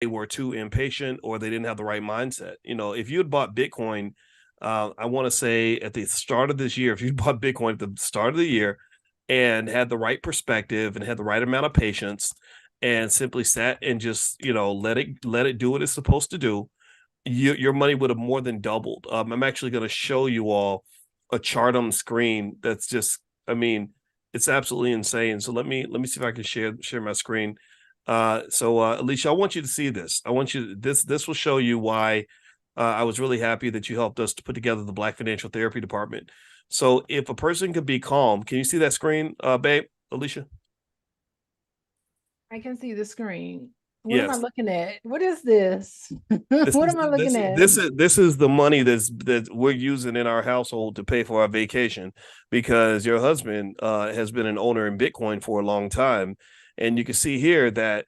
they were too impatient or they didn't have the right mindset. You know, if you had bought Bitcoin, I want to say at the start of this year, if you bought Bitcoin at the start of the year and had the right perspective and had the right amount of patience and simply sat and just, you know, let it do what it's supposed to do, your money would have more than doubled. I'm actually going to show you all a chart on the screen that's just, I mean, it's absolutely insane. So let me see if I can share my screen. Alicia, I want you to see this. I want you this will show you why I was really happy that you helped us to put together the Black Financial Therapy Department. So if a person could be calm, can you see that screen, babe, Alicia? I can see the screen. What am I Yes. looking at? What is this? This What is am I looking this at? this is the money that we're using in our household to pay for our vacation because your husband has been an owner in Bitcoin for a long time, and you can see here that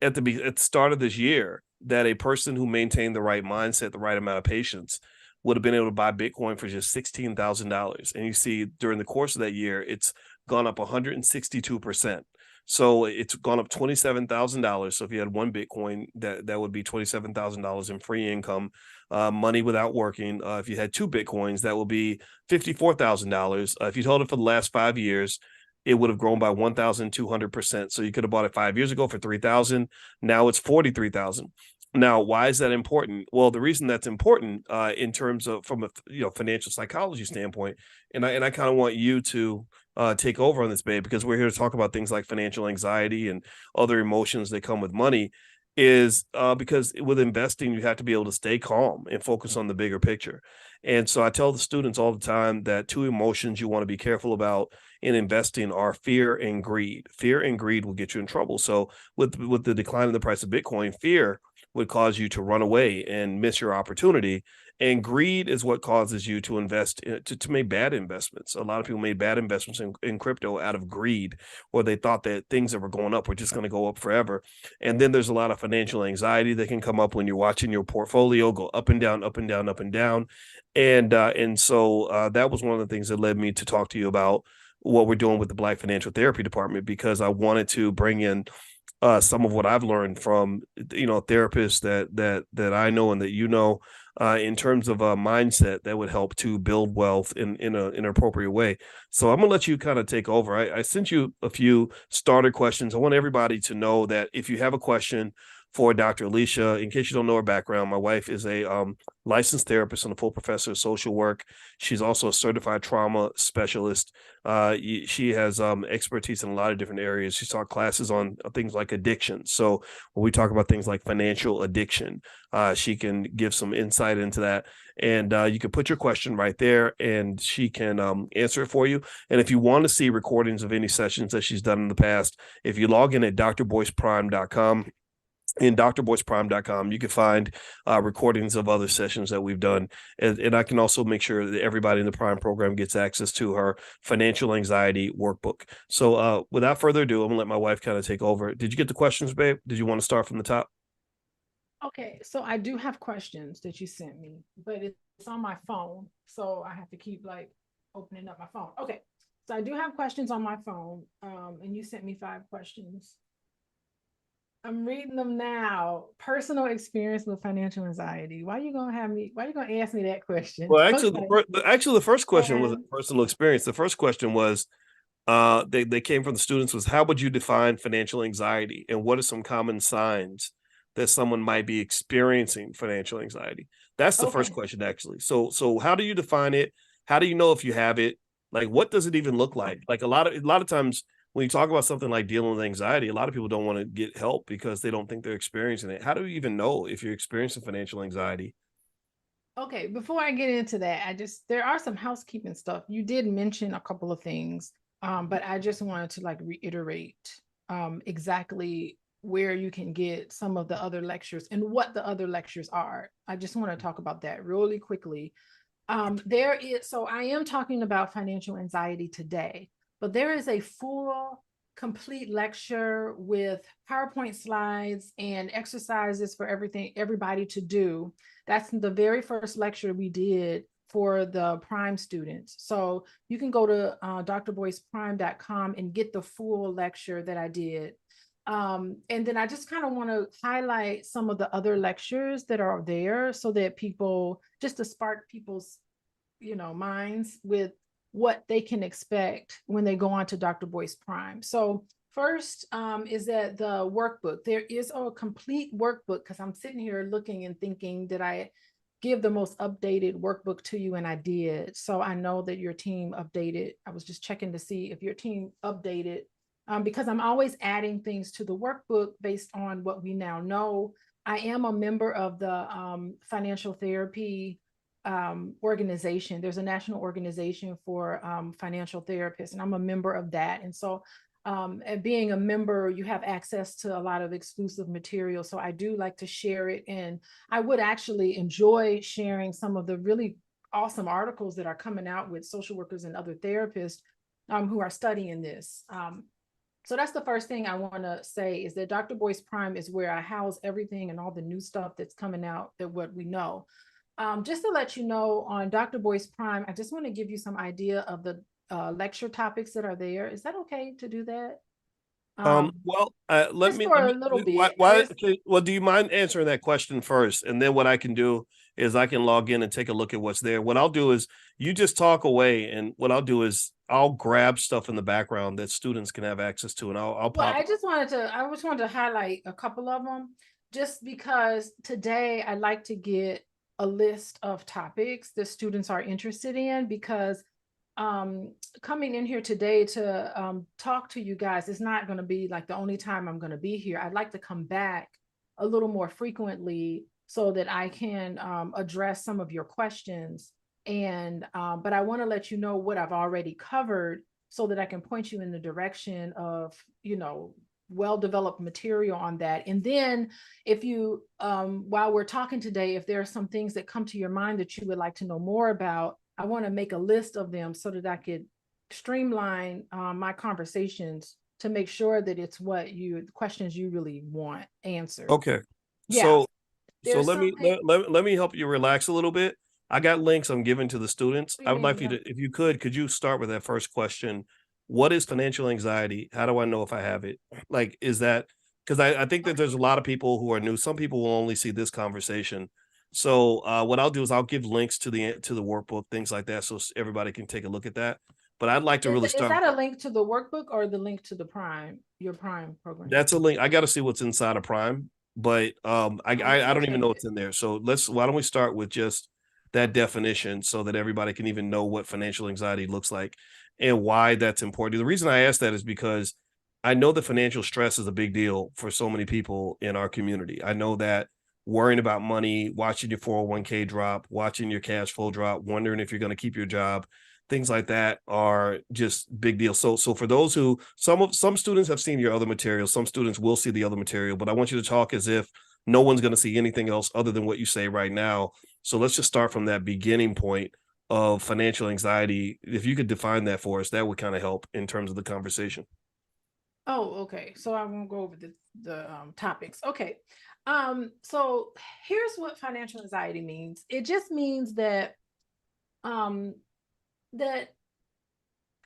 at the start of this year that a person who maintained the right mindset, the right amount of patience, would have been able to buy Bitcoin for just $16,000. And you see during the course of that year, it's gone up 162%. So it's gone up $27,000. So if you had one Bitcoin, that would be $27,000 in free income, money without working. If you had two Bitcoins, that will be $54,000. If you held it for the last 5 years, it would have grown by 1,200%. So you could have bought it 5 years ago for 3,000. Now it's 43,000. Now, why is that important? Well, the reason that's important in terms of from a financial psychology standpoint, and I kind of want you to take over on this, babe, because we're here to talk about things like financial anxiety and other emotions that come with money. Is because with investing, you have to be able to stay calm and focus on the bigger picture. And so I tell the students all the time that two emotions you want to be careful about in investing are fear and greed. Fear and greed will get you in trouble. So with the decline in the price of Bitcoin, fear would cause you to run away and miss your opportunity. And greed is what causes you to to make bad investments. A lot of people made bad investments in crypto out of greed, or they thought that things that were going up were just going to go up forever. And then there's a lot of financial anxiety that can come up when you're watching your portfolio go up and down, up and down, up and down. And so that was one of the things that led me to talk to you about what we're doing with the Black Financial Therapy Department, because I wanted to bring in some of what I've learned from therapists that I know and that in terms of a mindset that would help to build wealth in an appropriate way. So I'm gonna let you kind of take over. I sent you a few starter questions. I want everybody to know that if you have a question for Dr. Alicia, in case you don't know her background, my wife is a licensed therapist and a full professor of social work. She's also a certified trauma specialist. She has expertise in a lot of different areas. She's taught classes on things like addiction. So when we talk about things like financial addiction, she can give some insight into that. And you can put your question right there and she can answer it for you. And if you want to see recordings of any sessions that she's done in the past, if you log in at drboyceprime.com, in drboyceprime.com, you can find recordings of other sessions that we've done. And I can also make sure that everybody in the Prime program gets access to her financial anxiety workbook. So without further ado, I'm going to let my wife kind of take over. Did you get the questions, babe? Did you want to start from the top? Okay, so I do have questions that you sent me, but it's on my phone, so I have to keep like opening up my phone. Okay, so I do have questions on my phone, and you sent me 5 questions. I'm reading them now. Personal experience with financial anxiety. Why you gonna have me? Why you gonna ask me that question? Well, actually, Okay. the first question was a And personal experience. The first question was, they came from the students, was how would you define financial anxiety, and what are some common signs that someone might be experiencing financial anxiety? That's the first okay. question, actually. So how do you define it? How do you know if you have it? Like, what does it even look like? Like a lot of times when you talk about something like dealing with anxiety, a lot of people don't want to get help because they don't think they're experiencing it. How do you even know if you're experiencing financial anxiety? Okay, before I get into that, there are some housekeeping stuff. You did mention a couple of things, but I just wanted to like reiterate exactly where you can get some of the other lectures and what the other lectures are. I just want to talk about that really quickly. So I am talking about financial anxiety today, but there is a full complete lecture with PowerPoint slides and exercises for everybody to do. That's the very first lecture we did for the Prime students. So you can go to drboyceprime.com and get the full lecture that I did. And then I just kind of want to highlight some of the other lectures that are there so that people, just to spark people's, minds with what they can expect when they go on to Dr. Boyce Prime. So first is that the workbook. There is a complete workbook because I'm sitting here looking and thinking, did I give the most updated workbook to you? And I did. So I know that your team updated. I was just checking to see if your team updated because I'm always adding things to the workbook based on what we now know. I am a member of the financial therapy organization. There's a national organization for financial therapists, and I'm a member of that. And so and being a member, you have access to a lot of exclusive material. So I do like to share it. And I would actually enjoy sharing some of the really awesome articles that are coming out with social workers and other therapists who are studying this. So that's the first thing I want to say is that Dr. Boyce Prime is where I house everything and all the new stuff that's coming out that what we know. Just to let you know, on Dr. Boyce Prime, I just want to give you some idea of the lecture topics that are there. Is that okay to do that? Well, Just for a little bit. well, do you mind answering that question first? And then what I can do is I can log in and take a look at what's there. What I'll do is you just talk away, and what I'll do is I'll grab stuff in the background that students can have access to, and I'll Well, pop. I just wanted to highlight a couple of them just because today I'd like to get a list of topics that students are interested in because coming in here today to talk to you guys is not going to be like the only time I'm going to be here. I'd like to come back a little more frequently so that I can address some of your questions. And but I want to let you know what I've already covered so that I can point you in the direction of, well-developed material on that. And then if you, while we're talking today, if there are some things that come to your mind that you would like to know more about, I want to make a list of them so that I could streamline my conversations to make sure that it's the questions you really want answered. Okay. Yeah, So there's let me something. let me help you relax a little bit. I got links I'm giving to the students. What do I you would like mean? for you to, if you could you start with that first question? What is financial anxiety? How do I know if I have it? Like, is that because I think that Okay. there's a lot of people who are new. Some people will only see this conversation. So what I'll do is I'll give links to the workbook, things like that, so everybody can take a look at that. But I'd like to really Is start. that a link to the workbook or the link to the Prime, your Prime program? That's a link. I got to see what's inside of Prime, but I don't even know Okay. what's in there. So why don't we start with just that definition so that everybody can even know what financial anxiety looks like and why that's important. The reason I ask that is because I know that financial stress is a big deal for so many people in our community. I know that worrying about money, watching your 401k drop, watching your cash flow drop, wondering if you're going to keep your job, things like that are just big deals. So for those who some students have seen your other material, some students will see the other material, but I want you to talk as if no one's going to see anything else other than what you say right now. So let's just start from that beginning point of financial anxiety. If you could define that for us, that would kind of help in terms of the conversation. Oh, okay. So I won't go over the topics. Okay. So here's what financial anxiety means. It just means that um that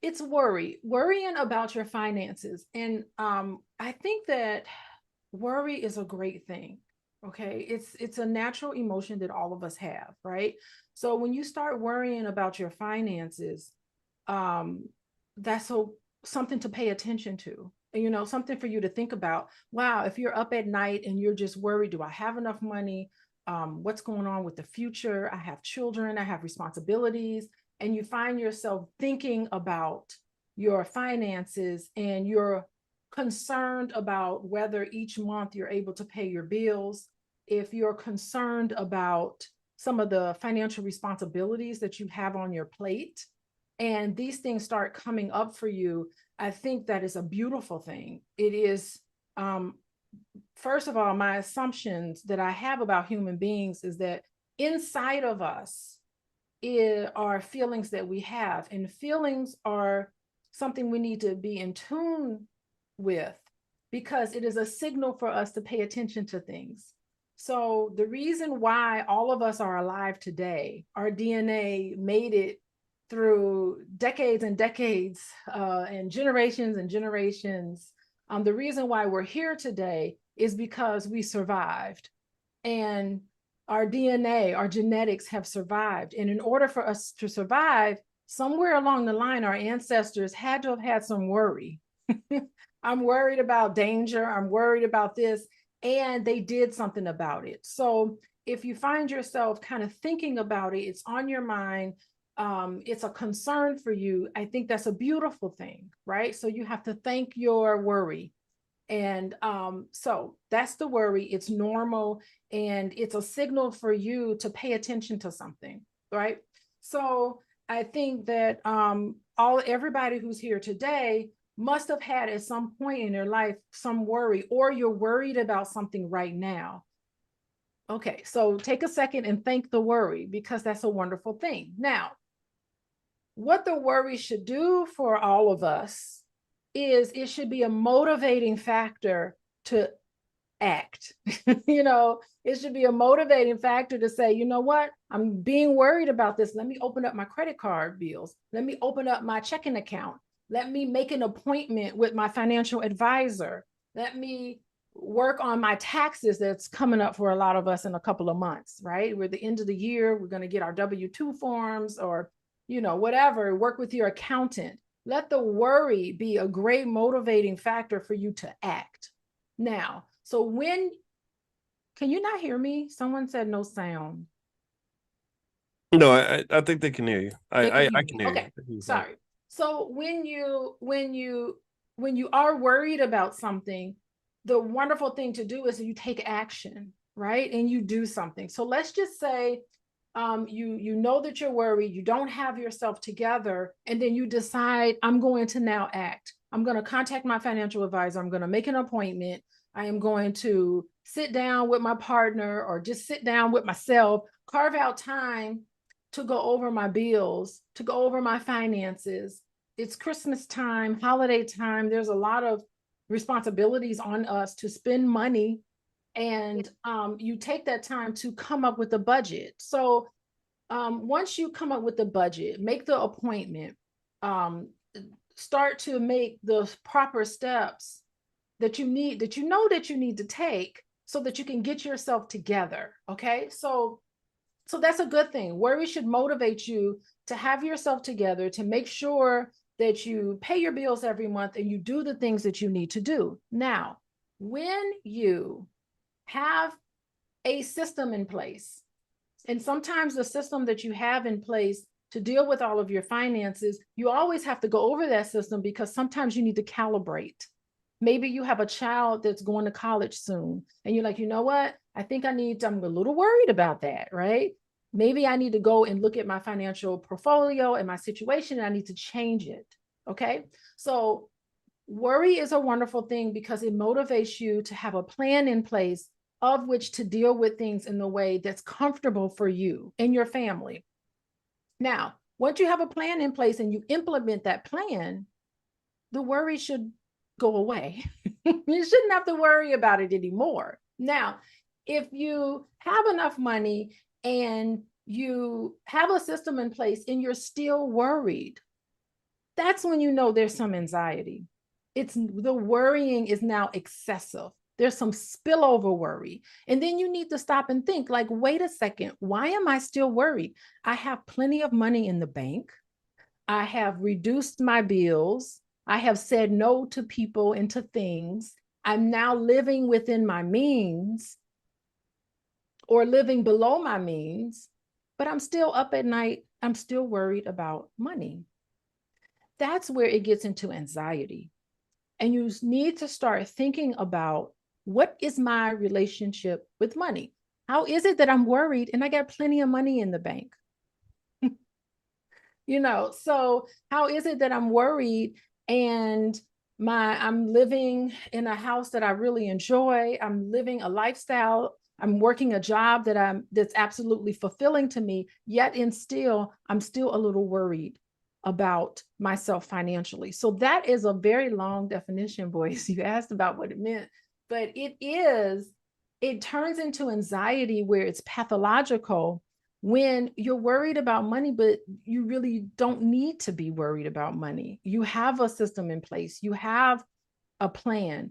it's worrying about your finances. And I think that worry is a great thing. Okay. It's a natural emotion that all of us have, right? So when you start worrying about your finances, um, that's something to pay attention to. Something for you to think about. Wow, if you're up at night and you're just worried, do I have enough money? What's going on with the future? I have children, I have responsibilities, and you find yourself thinking about your finances and you're concerned about whether each month you're able to pay your bills, if you're concerned about some of the financial responsibilities that you have on your plate, and these things start coming up for you, I think that is a beautiful thing. It is, first of all, my assumptions that I have about human beings is that inside of us are feelings that we have, and feelings are something we need to be in tune with because it is a signal for us to pay attention to things. So the reason why all of us are alive today, our DNA made it through decades and decades and generations The reason why we're here today is because we survived, and our DNA, our genetics have survived. And in order for us to survive, somewhere along the line, our ancestors had to have had some worry. I'm worried about danger. I'm worried about this. And they did something about it. So if you find yourself kind of thinking about it, it's on your mind, it's a concern for you, I think that's a beautiful thing, right? So you have to thank your worry. And so that's the worry. It's normal, and it's a signal for you to pay attention to something, right? So I think that everybody who's here today must have had at some point in their life some worry, or you're worried about something right now. Okay, so take a second and thank the worry, because that's a wonderful thing. Now, what the worry should do for all of us is it should be a motivating factor to act. It should be a motivating factor to say, you know what, I'm being worried about this. Let me open up my credit card bills. Let me open up my checking account. Let me make an appointment with my financial advisor. Let me work on my taxes that's coming up for a lot of us in a couple of months, right? We're at the end of the year. We're going to get our W-2 forms, or, whatever. Work with your accountant. Let the worry be a great motivating factor for you to act. Now, so can you not hear me? Someone said no sound. No, I think they can hear you. I can hear okay. you. Sorry. So when you are worried about something, the wonderful thing to do is you take action, right? And you do something. So let's just say you know that you're worried, you don't have yourself together, and then you decide, I'm going to now act. I'm going to contact my financial advisor. I'm going to make an appointment. I am going to sit down with my partner, or just sit down with myself, carve out time to go over my bills, to go over my finances. It's Christmas time, holiday time. There's a lot of responsibilities on us to spend money. And you take that time to come up with a budget. So once you come up with the budget, make the appointment, start to make the proper steps that you need to take, so that you can get yourself together. Okay. So that's a good thing. Worry should motivate you to have yourself together, to make sure that you pay your bills every month and you do the things that you need to do. Now, when you have a system in place, and sometimes the system that you have in place to deal with all of your finances, you always have to go over that system, because sometimes you need to calibrate. Maybe you have a child that's going to college soon, and you're like, you know what? I'm a little worried about that, right? Maybe I need to go and look at my financial portfolio and my situation, and I need to change it. Okay. So worry is a wonderful thing, because it motivates you to have a plan in place of which to deal with things in the way that's comfortable for you and your family. Now, once you have a plan in place and you implement that plan, the worry should go away. You shouldn't have to worry about it anymore. Now, if you have enough money and you have a system in place and you're still worried, that's when you know there's some anxiety. The worrying is now excessive. There's some spillover worry. And then you need to stop and think, like, wait a second, why am I still worried? I have plenty of money in the bank. I have reduced my bills. I have said no to people and to things. I'm now living within my means, or living below my means, but I'm still up at night. I'm still worried about money. That's where it gets into anxiety. And you need to start thinking about, what is my relationship with money? How is it that I'm worried and I got plenty of money in the bank? So how is it that I'm worried and I'm living in a house that I really enjoy? I'm living a lifestyle. I'm working a job that's absolutely fulfilling to me, yet I'm still a little worried about myself financially. So that is a very long definition, Boyce. You asked about what it meant, but it turns into anxiety where it's pathological when you're worried about money, but you really don't need to be worried about money. You have a system in place. You have a plan,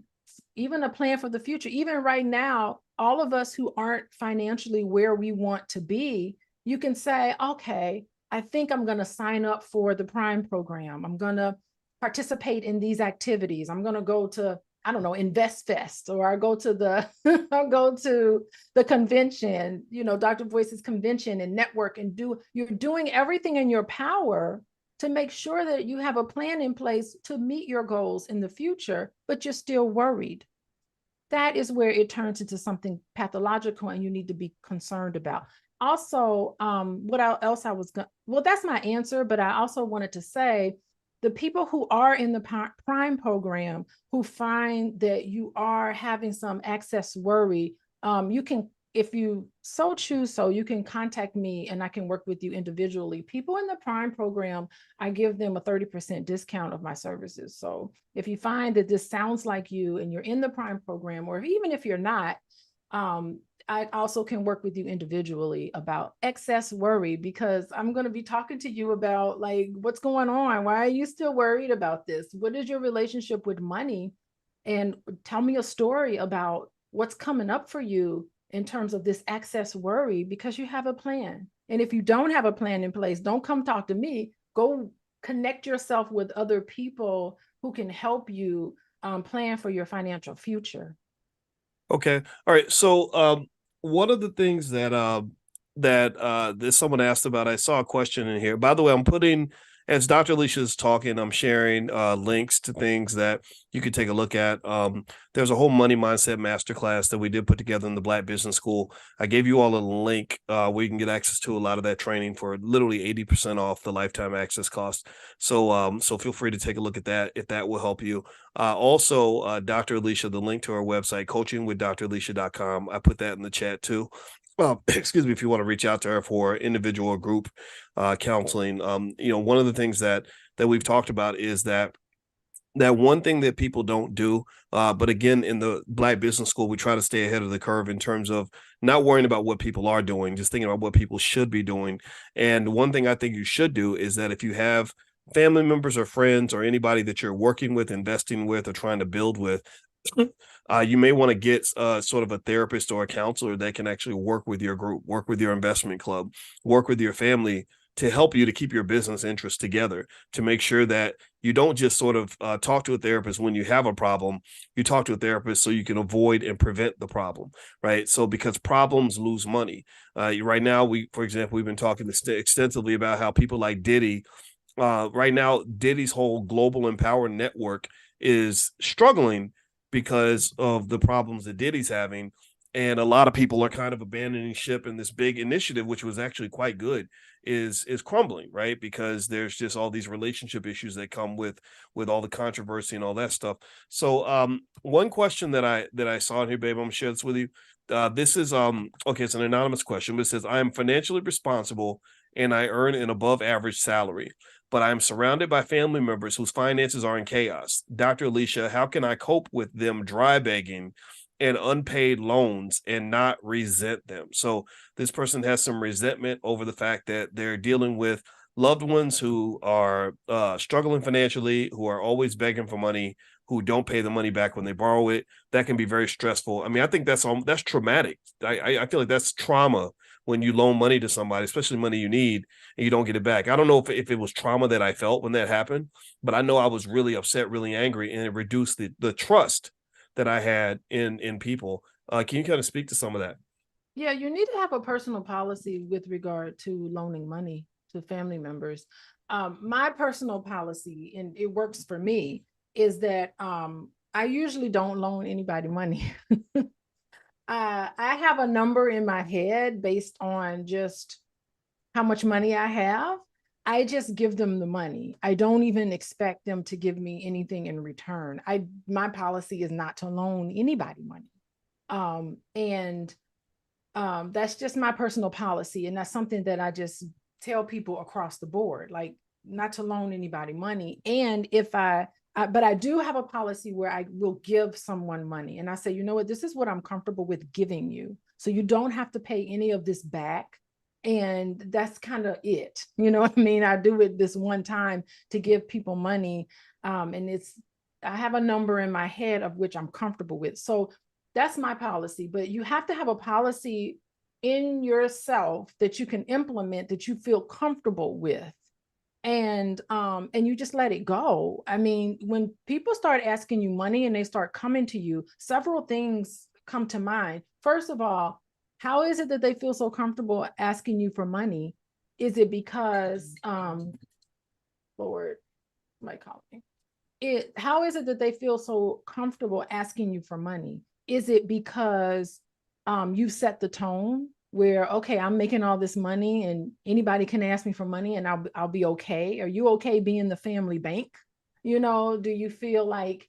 even a plan for the future. Even right now, all of us who aren't financially where we want to be, you can say, okay, I think I'm going to sign up for the Prime program. I'm going to participate in these activities. I'm going to go to, I don't know, Invest Fest, or I go to the I'll go to the convention, you know, Dr. Boyce's convention, and network, and you're doing everything in your power to make sure that you have a plan in place to meet your goals in the future, but you're still worried. That is where it turns into something pathological and you need to be concerned about. Also, what else I was going, well, that's my answer, but I also wanted to say the people who are in the Prime program who find that you are having some excess worry, you can, if you so choose, so you can contact me and I can work with you individually. People in the Prime program, I give them a 30% discount of my services. So if you find that this sounds like you and you're in the Prime program, or even if you're not, I also can work with you individually about excess worry, because I'm going to be talking to you about, like, what's going on? Why are you still worried about this? What is your relationship with money? And tell me a story about what's coming up for you in terms of this excess worry, because you have a plan. And if you don't have a plan in place, don't come talk to me. Go connect yourself with other people who can help you plan for your financial future. Okay. All right. So one of the things that someone asked about, I saw a question in here. By the way, I'm putting, as Dr. Alicia is talking, I'm sharing links to things that you could take a look at. There's a whole money mindset masterclass that we did put together in the Black Business School. I gave you all a link where you can get access to a lot of that training for literally 80% off the lifetime access cost. So feel free to take a look at that if that will help you. Also, Dr. Alicia, the link to our website, coachingwithdralicia.com. I put that in the chat too. Excuse me, if you want to reach out to her for individual or group counseling. One of the things that we've talked about is that one thing that people don't do, but again, in the Black Business School, we try to stay ahead of the curve in terms of not worrying about what people are doing, just thinking about what people should be doing. And one thing I think you should do is that if you have family members or friends or anybody that you're working with, investing with, or trying to build with, you may want to get sort of a therapist or a counselor that can actually work with your group, work with your investment club, work with your family to help you to keep your business interests together, to make sure that you don't just sort of talk to a therapist when you have a problem. You talk to a therapist so you can avoid and prevent the problem, right? So because problems lose money. Right now, for example, we've been talking extensively about how people like Diddy, right now, Diddy's whole global empower network is struggling because of the problems that Diddy's having. And a lot of people are kind of abandoning ship, and this big initiative, which was actually quite good, is crumbling, right? Because there's just all these relationship issues that come with all the controversy and all that stuff. So one question that I saw in here, babe, I'm gonna share this with you. This is okay, it's an anonymous question, but it says, I am financially responsible and I earn an above average salary, but I'm surrounded by family members whose finances are in chaos. Dr. Alicia, how can I cope with them dry begging and unpaid loans and not resent them? So this person has some resentment over the fact that they're dealing with loved ones who are struggling financially, who are always begging for money, who don't pay the money back when they borrow it. That can be very stressful. I mean, I think that's traumatic. I feel like that's trauma when you loan money to somebody, especially money you need, and you don't get it back. I don't know if it was trauma that I felt when that happened, but I know I was really upset, really angry, and it reduced the trust that I had in people. Can you kind of speak to some of that? Yeah, you need to have a personal policy with regard to loaning money to family members. My personal policy, and it works for me, is that I usually don't loan anybody money. I have a number in my head based on just how much money I have. I just give them the money. I don't even expect them to give me anything in return. My policy is not to loan anybody money. And that's just my personal policy. And that's something that I just tell people across the board, like, not to loan anybody money. And but I do have a policy where I will give someone money. And I say, you know what, this is what I'm comfortable with giving you. So you don't have to pay any of this back. And that's kind of it. You know what I mean? I do it this one time to give people money. And I have a number in my head of which I'm comfortable with. So that's my policy. But you have to have a policy in yourself that you can implement, that you feel comfortable with. And you just let it go. I mean, when people start asking you money and they start coming to you, several things come to mind. First of all, how is it that they feel so comfortable asking you for money? Is it because Lord, my calling? How is it that they feel so comfortable asking you for money? Is it because you set the tone where, okay, I'm making all this money and anybody can ask me for money and I'll be okay? Are you okay being the family bank? You know, do you feel like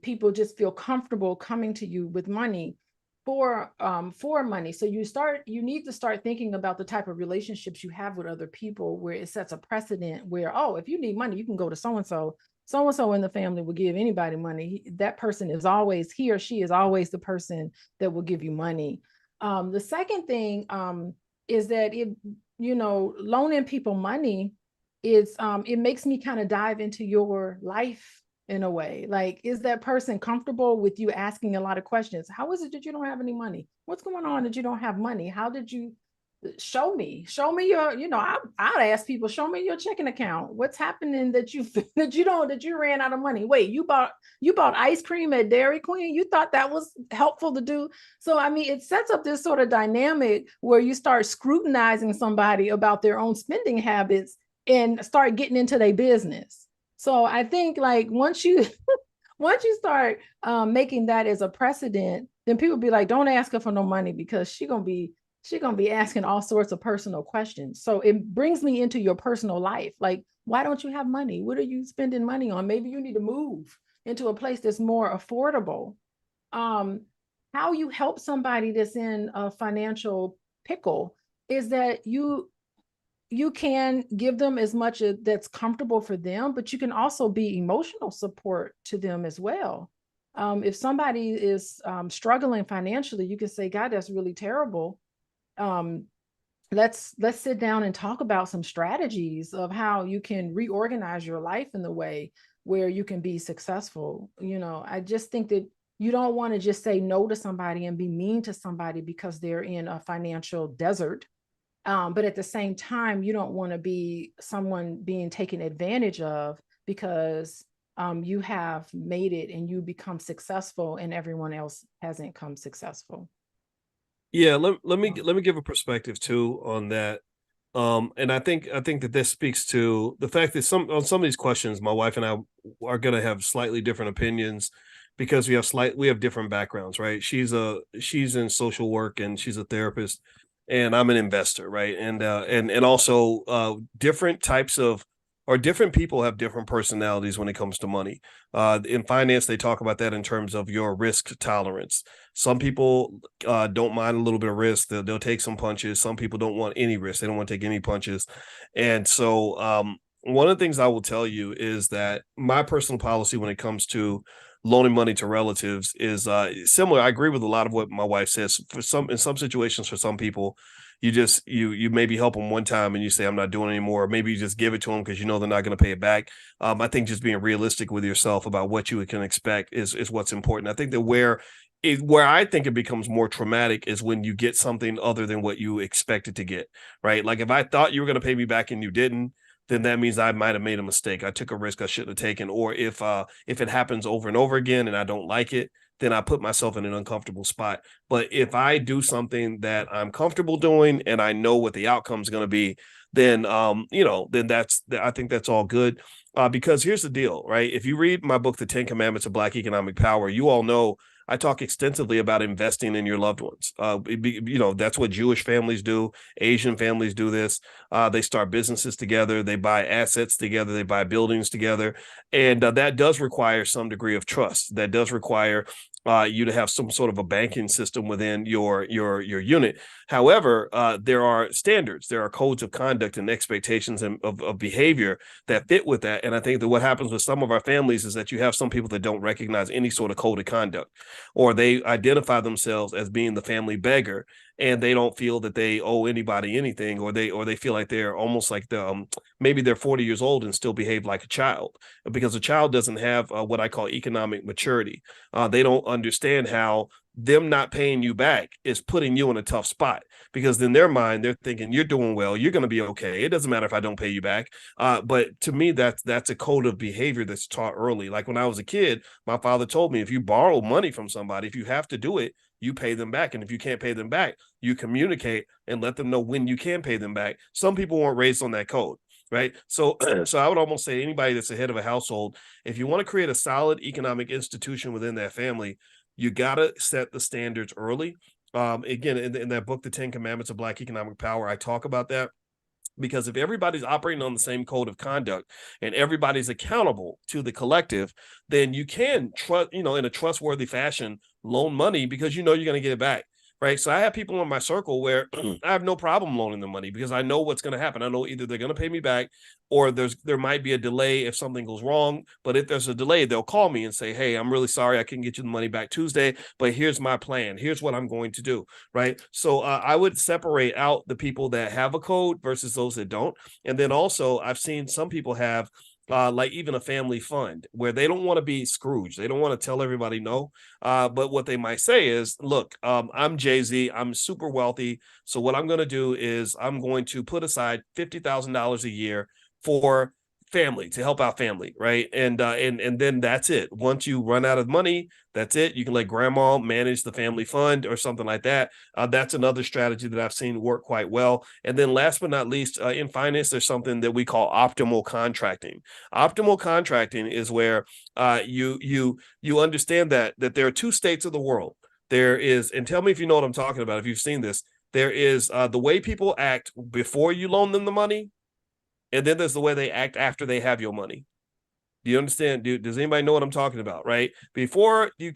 people just feel comfortable coming to you with money for money? So you need to start thinking about the type of relationships you have with other people, where it sets a precedent where, oh, if you need money, you can go to so and so in the family will give anybody money. That person is always, he or she is always the person that will give you money. The second thing is that loaning people money is it makes me kind of dive into your life in a way. Like, is that person comfortable with you asking a lot of questions? How is it that you don't have any money? What's going on that you don't have money? How did you show me your, I'd ask people, show me your checking account. What's happening that you that you ran out of money? Wait, you bought ice cream at Dairy Queen? You thought that was helpful to do? So I mean, it sets up this sort of dynamic where you start scrutinizing somebody about their own spending habits and start getting into their business. So I think, like, once you once you start making that as a precedent, then people be like, don't ask her for no money, because she's gonna be asking all sorts of personal questions. So it brings me into your personal life. Like, why don't you have money? What are you spending money on? Maybe you need to move into a place that's more affordable. How you help somebody that's in a financial pickle is that you can give them as much that's comfortable for them, but you can also be emotional support to them as well. If somebody is struggling financially, you can say, God, that's really terrible. Let's sit down and talk about some strategies of how you can reorganize your life in the way where you can be successful. I just think that you don't want to just say no to somebody and be mean to somebody because they're in a financial desert. But at the same time, you don't want to be someone being taken advantage of because you have made it and you become successful and everyone else hasn't come successful. Yeah, let me give a perspective too on that. And I think that this speaks to the fact that some of these questions, my wife and I are going to have slightly different opinions because we have different backgrounds, right? She's in social work and she's a therapist, and I'm an investor, right? And also different types of or different people have different personalities when it comes to money. In finance, they talk about that in terms of your risk tolerance. Some people don't mind a little bit of risk. They'll take some punches. Some people don't want any risk. They don't want to take any punches. And so one of the things I will tell you is that my personal policy when it comes to loaning money to relatives is similar. I agree with a lot of what my wife says. In some situations, for some people, you maybe help them one time and you say, I'm not doing it anymore. Or maybe you just give it to them because you know they're not going to pay it back. I think just being realistic with yourself about what you can expect is what's important. I think that where I think it becomes more traumatic is when you get something other than what you expected to get, right? Like, if I thought you were going to pay me back and you didn't, then that means I might have made a mistake. I took a risk I shouldn't have taken. Or if it happens over and over again and I don't like it, then I put myself in an uncomfortable spot. But if I do something that I'm comfortable doing and I know what the outcome is going to be, then then I think that's all good. Because here's the deal, right? If you read my book, The 10 Commandments of Black Economic Power, you all know I talk extensively about investing in your loved ones. That's what Jewish families do. Asian families do this. They start businesses together. They buy assets together. They buy buildings together. And that does require some degree of trust. That does require you to have some sort of a banking system within your unit. However, there are standards, there are codes of conduct and expectations of behavior that fit with that. And I think that what happens with some of our families is that you have some people that don't recognize any sort of code of conduct, or they identify themselves as being the family beggar. and they don't feel that they owe anybody anything, or they feel like they're almost like maybe they're 40 years old and still behave like a child, because a child doesn't have what I call economic maturity. They don't understand how them not paying you back is putting you in a tough spot, because in their mind they're thinking you're doing well, you're going to be okay, it doesn't matter if I don't pay you back. But to me, that's a code of behavior that's taught early. Like when I was a kid, my father told me, if you borrow money from somebody, if you have to do it, you pay them back. And if you can't pay them back, you communicate and let them know when you can pay them back. Some people weren't raised on that code. Right. So I would almost say anybody that's the head of a household, if you want to create a solid economic institution within that family, you got to set the standards early. Again, in that book, The 10 Commandments of Black Economic Power, I talk about that, because if everybody's operating on the same code of conduct and everybody's accountable to the collective, then you can trust, in a trustworthy fashion, loan money, because you're going to get it back. Right. So I have people in my circle where I have no problem loaning them money, because I know what's going to happen. I know either they're going to pay me back, or there might be a delay if something goes wrong. But if there's a delay, they'll call me and say, hey, I'm really sorry, I couldn't get you the money back Tuesday, but here's my plan. Here's what I'm going to do. Right. So I would separate out the people that have a code versus those that don't. And then also I've seen some people have like even a family fund, where they don't want to be Scrooge. They don't want to tell everybody no. But what they might say is, look, I'm Jay-Z, I'm super wealthy. So what I'm going to do is I'm going to put aside $50,000 a year for family, to help out family, right? And then that's it. Once you run out of money, that's it. You can let grandma manage the family fund or something like that. That's another strategy that I've seen work quite well. And then last but not least, in finance, there's something that we call optimal contracting. Optimal contracting is where you understand that there are two states of the world. There is, and tell me if you know what I'm talking about, if you've seen this, there is the way people act before you loan them the money, and then there's the way they act after they have your money. Do you understand? Does anybody know what I'm talking about? Right? Before you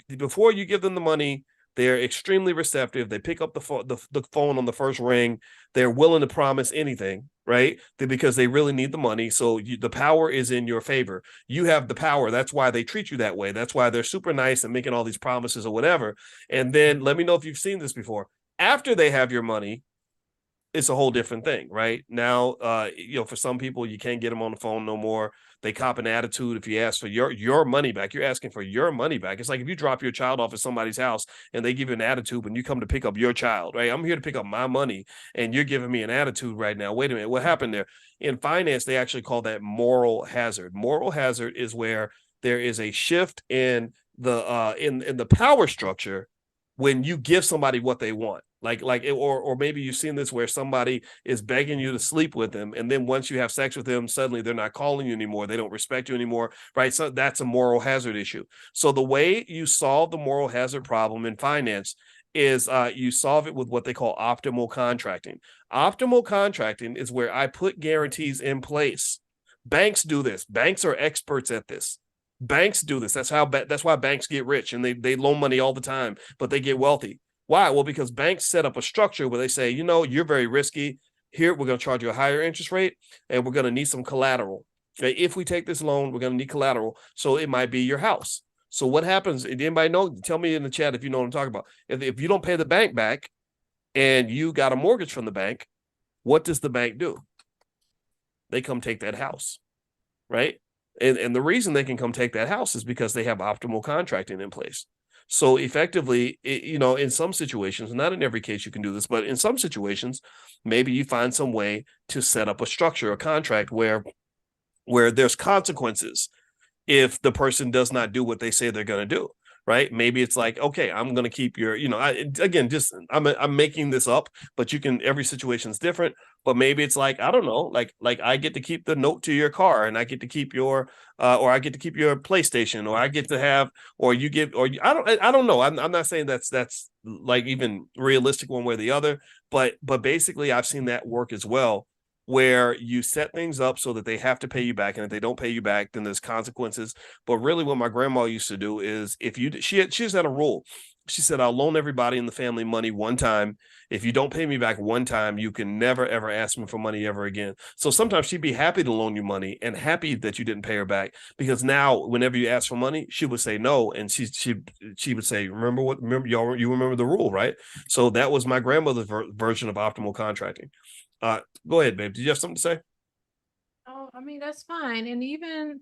give them the money, they're extremely receptive. They pick up the phone on the first ring. They're willing to promise anything, right? Because they really need the money. So the power is in your favor. You have the power. That's why they treat you that way. That's why they're super nice and making all these promises or whatever. And then let me know if you've seen this before. After they have your money, it's a whole different thing, right? Now, for some people, you can't get them on the phone no more. They cop an attitude. If you ask for your money back, you're asking for your money back. It's like if you drop your child off at somebody's house and they give you an attitude when you come to pick up your child, right? I'm here to pick up my money and you're giving me an attitude right now. Wait a minute, what happened there? In finance, they actually call that moral hazard. Moral hazard is where there is a shift in the power structure when you give somebody what they want. Or maybe you've seen this where somebody is begging you to sleep with them, and then once you have sex with them, suddenly they're not calling you anymore, they don't respect you anymore, right? So that's a moral hazard issue. So the way you solve the moral hazard problem in finance is you solve it with what they call optimal contracting. Optimal contracting is where I put guarantees in place. Banks do this. Banks are experts at this. Banks do this. That's why banks get rich, and they loan money all the time, but they get wealthy. Why? Well, because banks set up a structure where they say, you're very risky. Here, we're going to charge you a higher interest rate, and we're going to need some collateral. Okay? If we take this loan, we're going to need collateral. So it might be your house. So what happens? Anybody know? Tell me in the chat if you know what I'm talking about. If you don't pay the bank back and you got a mortgage from the bank, what does the bank do? They come take that house, right? And the reason they can come take that house is because they have optimal contracting in place. So effectively, in some situations, not in every case you can do this, but in some situations, maybe you find some way to set up a structure, a contract where there's consequences if the person does not do what they say they're going to do. Right? Maybe it's like, okay, I'm going to keep your, I'm making this up, but every situation is different. But maybe it's like, I don't know, like I get to keep the note to your car, and I get to keep or I get to keep your PlayStation, or I get to have, or you give, or I don't know. I'm not saying that's like even realistic one way or the other, but basically I've seen that work as well, where you set things up so that they have to pay you back. And if they don't pay you back, then there's consequences. But really what my grandma used to do is she just had a rule. She said, I'll loan everybody in the family money one time. If you don't pay me back one time, you can never, ever ask me for money ever again. So sometimes she'd be happy to loan you money and happy that you didn't pay her back, because now whenever you ask for money, she would say no. And she would say, remember, y'all, you remember the rule, right? So that was my grandmother's version of optimal contracting. Go ahead, babe. Did you have something to say? Oh, I mean, that's fine. And even,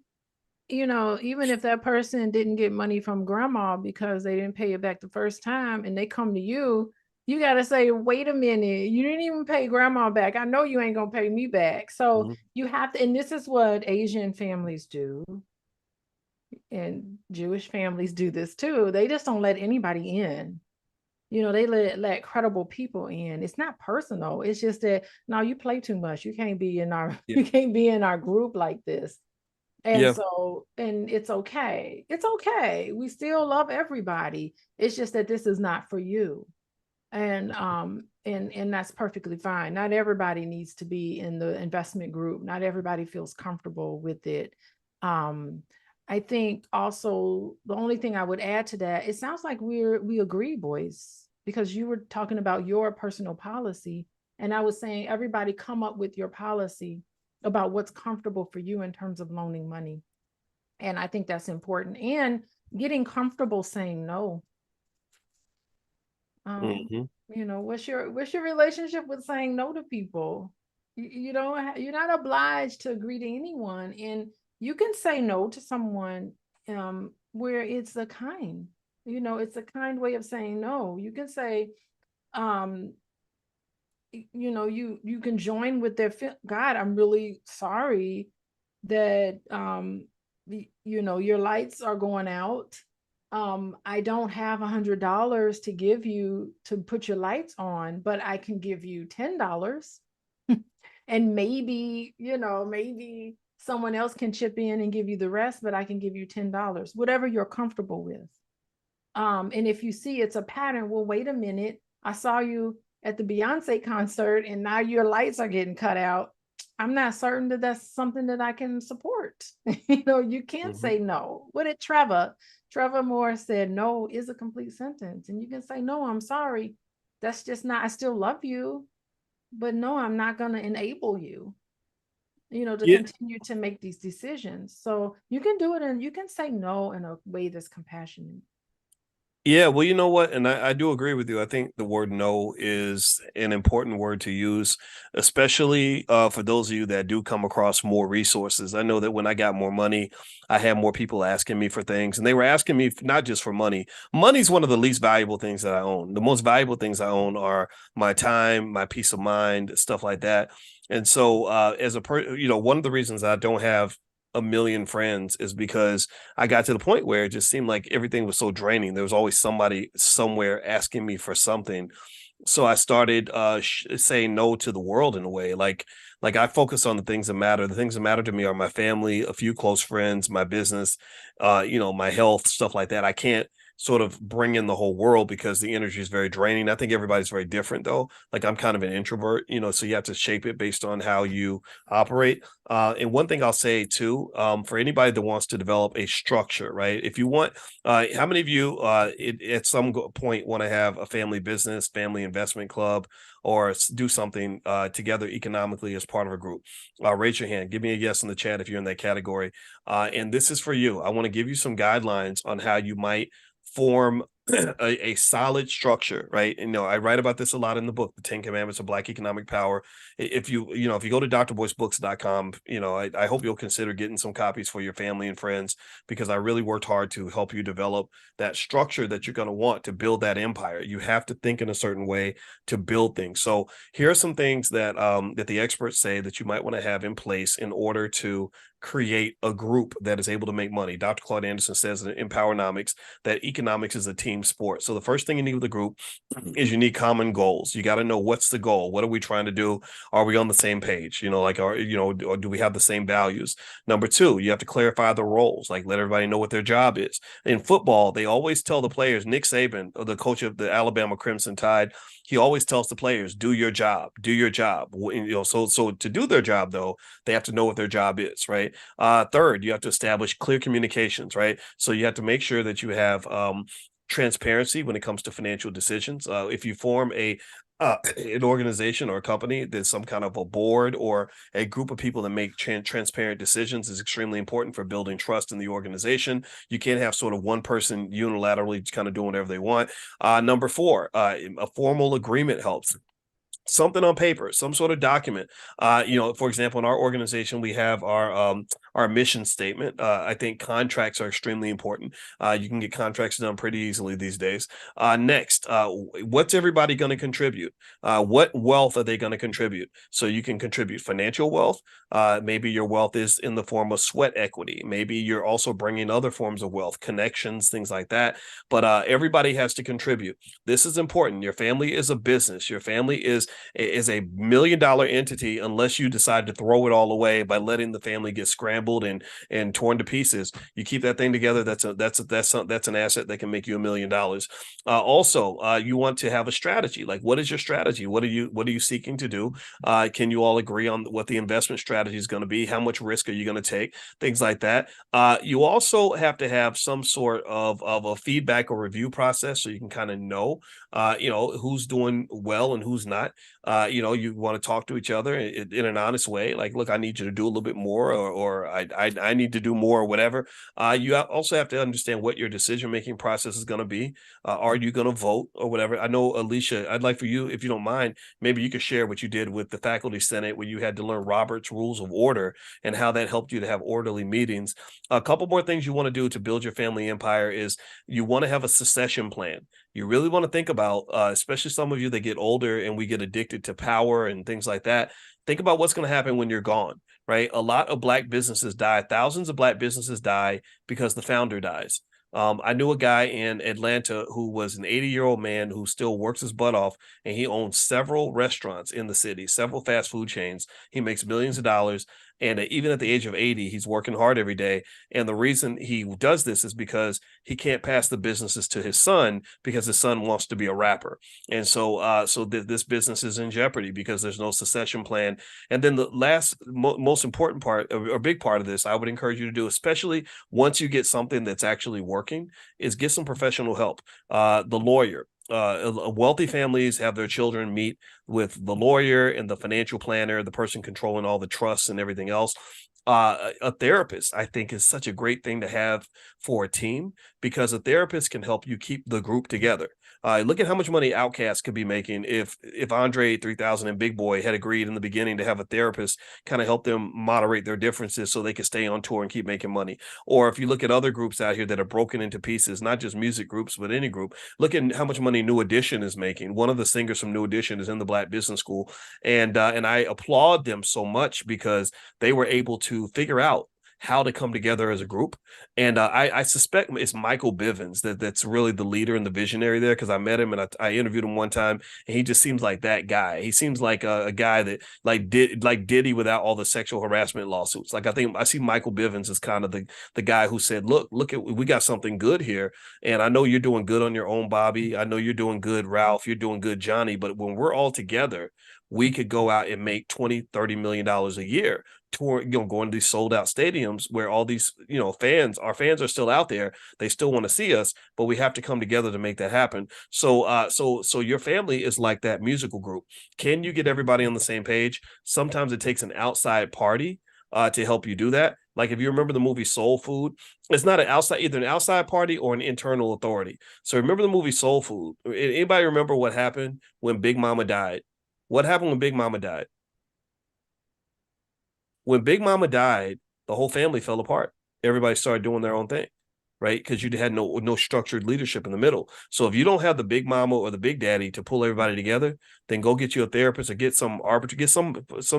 even if that person didn't get money from grandma because they didn't pay it back the first time and they come to you, you got to say, wait a minute, you didn't even pay grandma back. I know you ain't going to pay me back. So you have to, and this is what Asian families do. And Jewish families do this too. They just don't let anybody in. They let credible people in. It's not personal. It's just that, no, you play too much. You can't be in our Yeah. you can't be in our group like this. And Yeah. so, and it's okay. It's okay. We still love everybody. It's just that this is not for you. And that's perfectly fine. Not everybody needs to be in the investment group. Not everybody feels comfortable with it. I think also the only thing I would add to that, it sounds like we agree, Boyce, because you were talking about your personal policy, and I was saying everybody come up with your policy about what's comfortable for you in terms of loaning money. And I think that's important. And getting comfortable saying no. What's your relationship with saying no to people? You're not obliged to agree to anyone, and you can say no to someone where it's a kind, it's a kind way of saying no. You can say, you can join with their God, I'm really sorry that your lights are going out. I don't have $100 to give you to put your lights on, but I can give you $10. And maybe someone else can chip in and give you the rest, but I can give you $10, whatever you're comfortable with. And if you see it's a pattern, well, wait a minute, I saw you at the Beyonce concert and now your lights are getting cut out. I'm not certain that that's something that I can support. You can't say no. What did Trevor Moore said, no is a complete sentence. And you can say, no, I'm sorry. That's just not, I still love you, but no, I'm not going to enable you, to continue to make these decisions. So you can do it and you can say no in a way that's compassionate. Yeah, well, you know what? And I do agree with you. I think the word no is an important word to use, especially for those of you that do come across more resources. I know that when I got more money, I had more people asking me for things, and they were asking me not just for money. Money's one of the least valuable things that I own. The most valuable things I own are my time, my peace of mind, stuff like that. And so, one of the reasons I don't have a million friends is because I got to the point where it just seemed like everything was so draining. There was always somebody somewhere asking me for something. So I started saying no to the world in a way. Like I focus on the things that matter. The things that matter to me are my family, a few close friends, my business, my health, stuff like that. I can't sort of bring in the whole world because the energy is very draining. I think everybody's very different though. Like I'm kind of an introvert, so you have to shape it based on how you operate. And one thing I'll say too, for anybody that wants to develop a structure, right? If you want, how many of you at some point want to have a family business, family investment club, or do something together economically as part of a group? Raise your hand. Give me a yes in the chat if you're in that category. And this is for you. I want to give you some guidelines on how you might form a solid structure, right? And I write about this a lot in the book, The 10 Commandments of Black Economic Power. If you go to drboycebooks.com, I hope you'll consider getting some copies for your family and friends, because I really worked hard to help you develop that structure that you're going to want to build that empire. You have to think in a certain way to build things. So here are some things that that the experts say that you might want to have in place in order to create a group that is able to make money. Dr. Claude Anderson says in Powernomics that economics is a team sport. So the first thing you need with a group is you need common goals. You got to know what's the goal. What are we trying to do? Are we on the same page? Or do we have the same values? Number two, you have to clarify the roles, like let everybody know what their job is. In football, they always tell the players, Nick Saban, the coach of the Alabama Crimson Tide, he always tells the players, do your job, do your job. So to do their job, though, they have to know what their job is, right? Third, you have to establish clear communications, right? So you have to make sure that you have transparency when it comes to financial decisions. If you form an organization or a company, there's some kind of a board or a group of people that make transparent decisions is extremely important for building trust in the organization. You can't have sort of one person unilaterally just kind of doing whatever they want. Number four, a formal agreement helps, something on paper, some sort of document. For example, in our organization, we have our mission statement. I think contracts are extremely important. You can get contracts done pretty easily these days. Next, what's everybody going to contribute? What wealth are they going to contribute? So you can contribute financial wealth. Maybe your wealth is in the form of sweat equity. Maybe you're also bringing other forms of wealth, connections, things like that. But everybody has to contribute. This is important. Your family is a business. Your family is $1 million entity unless you decide to throw it all away by letting the family get scrambled and torn to pieces. You keep that thing together. That's an asset that can make you $1 million. Also, you want to have a strategy. Like, what is your strategy? What are you seeking to do? Can you all agree on what the investment strategy is going to be? How much risk are you going to take? Things like that. You also have to have some sort of a feedback or review process so you can kind of know, who's doing well and who's not. You want to talk to each other in an honest way. Like, look, I need you to do a little bit more, or I need to do more, or whatever. You also have to understand what your decision making process is going to be. Are you going to vote or whatever? I know, Alicia, I'd like for you, if you don't mind, maybe you could share what you did with the faculty senate, where you had to learn Robert's Rules of Order and how that helped you to have orderly meetings. A couple more things you want to do to build your family empire is you want to have a succession plan. You really want to think about, especially some of you that get older and we get addicted to power and things like that. Think about what's going to happen when you're gone, right? A lot of Black businesses die. Thousands of Black businesses die because the founder dies. I knew a guy in Atlanta who was an 80-year-old man who still works his butt off, and he owns several restaurants in the city, several fast food chains. He makes millions of dollars. And even at the age of 80, he's working hard every day. And the reason he does this is because he can't pass the businesses to his son because his son wants to be a rapper. And so this business is in jeopardy because there's no succession plan. And then the last, most important part, or big part of this, I would encourage you to do, especially once you get something that's actually working, is get some professional help. The lawyer. Wealthy families have their children meet with the lawyer and the financial planner, the person controlling all the trusts and everything else. A therapist, I think, is such a great thing to have for a team, because a therapist can help you keep the group together. Look at how much money Outkast could be making if Andre 3000 and Big Boy had agreed in the beginning to have a therapist kind of help them moderate their differences so they could stay on tour and keep making money. Or if you look at other groups out here that are broken into pieces, not just music groups, but any group, look at how much money New Edition is making. One of the singers from New Edition is in the Black Business School, and I applaud them so much because they were able to figure out how to come together as a group. And I suspect it's Michael Bivins that's really the leader and the visionary there, because I met him and I interviewed him one time, and he just seems like that guy. He seems like a guy that did like Diddy without all the sexual harassment lawsuits. Like, I think I see Michael Bivins as kind of the guy who said, look at, we got something good here. And I know you're doing good on your own, Bobby. I know you're doing good, Ralph. You're doing good, Johnny. But when we're all together, we could go out and make $20-30 million a year, going to these sold out stadiums where all these, our fans are still out there. They still want to see us, but we have to come together to make that happen. So your family is like that musical group. Can you get everybody on the same page? Sometimes it takes an outside party to help you do that. Like, if you remember the movie Soul Food, it's not either an outside party or an internal authority. So remember the movie Soul Food. Anybody remember what happened when Big Mama died? What happened when Big Mama died? When Big Mama died, the whole family fell apart. Everybody started doing their own thing, right? Because you had no structured leadership in the middle. So if you don't have the Big Mama or the Big Daddy to pull everybody together, then go get you a therapist or get some arbiter, get some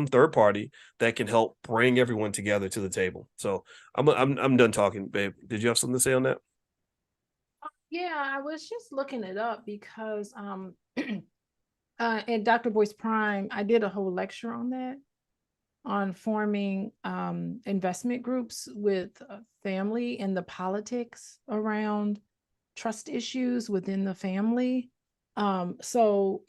third party that can help bring everyone together to the table. So I'm done talking, babe. Did you have something to say on that? Yeah, I was just looking it up because at Dr. Boyce Prime, I did a whole lecture on that, on forming investment groups with family and the politics around trust issues within the family. So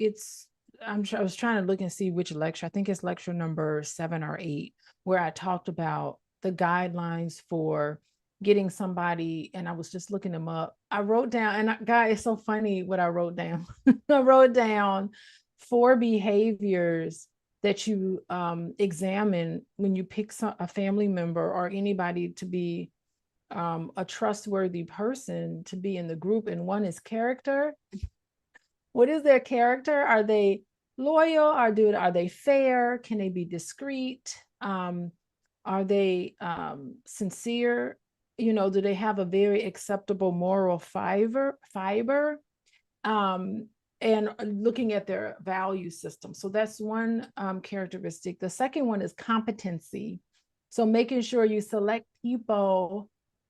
I was trying to look and see which lecture. I think it's lecture number 7 or 8, where I talked about the guidelines for getting somebody, and I was just looking them up. I wrote down, and God, it's so funny what I wrote down. I wrote down 4 behaviors that you examine when you pick a family member or anybody to be a trustworthy person to be in the group. And one is character. What is their character? Are they loyal? Are they fair? Can they be discreet? Are they sincere? Do they have a very acceptable moral fiber? And looking at their value system. So that's one characteristic. The second one is competency. So making sure you select people,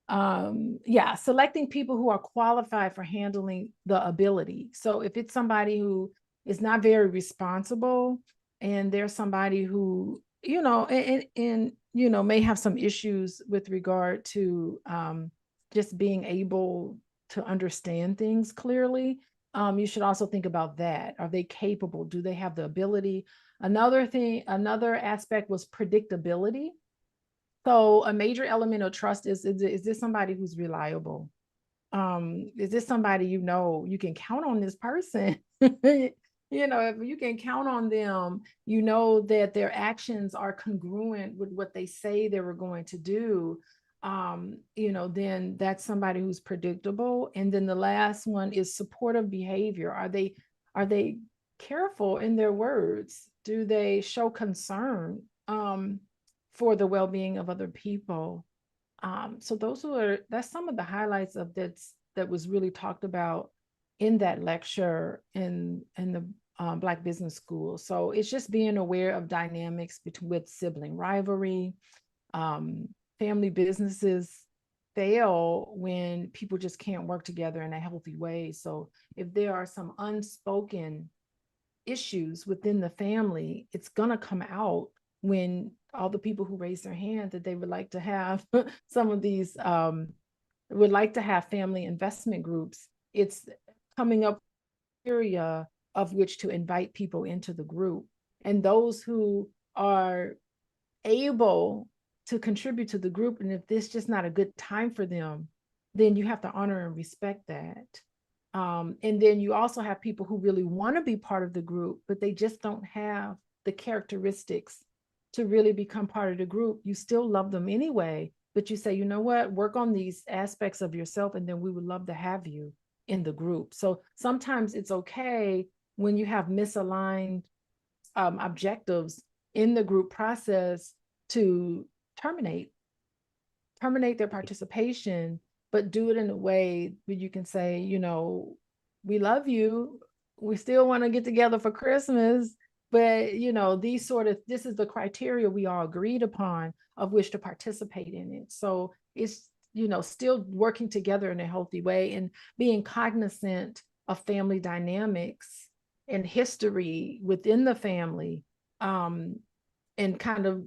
selecting people who are qualified for handling the ability. So if it's somebody who is not very responsible, and there's somebody who, may have some issues with regard to just being able to understand things clearly, you should also think about that. Are they capable? Do they have the ability? Another aspect was predictability. So a major element of trust is this somebody who's reliable? Is this somebody you can count on this person? If you can count on them, that their actions are congruent with what they say they were going to do. Then that's somebody who's predictable. And then the last one is supportive behavior. Are they careful in their words? Do they show concern for the well-being of other people? So that's some of the highlights of that was really talked about in that lecture in the Black Business School. So it's just being aware of dynamics with sibling rivalry. Family businesses fail when people just can't work together in a healthy way. So if there are some unspoken issues within the family, it's going to come out when all the people who raise their hand that they would like to have some of these would like to have family investment groups. It's coming up area of which to invite people into the group, and those who are able to contribute to the group. And if this is just not a good time for them, then you have to honor and respect that. And then you also have people who really want to be part of the group, but they just don't have the characteristics to really become part of the group. You still love them anyway, but you say, you know what, work on these aspects of yourself, and then we would love to have you in the group. So sometimes it's okay when you have misaligned objectives in the group process to terminate their participation, but do it in a way where you can say, we love you. We still want to get together for Christmas, but this is the criteria we all agreed upon of which to participate in it. So it's, still working together in a healthy way and being cognizant of family dynamics and history within the family, and kind of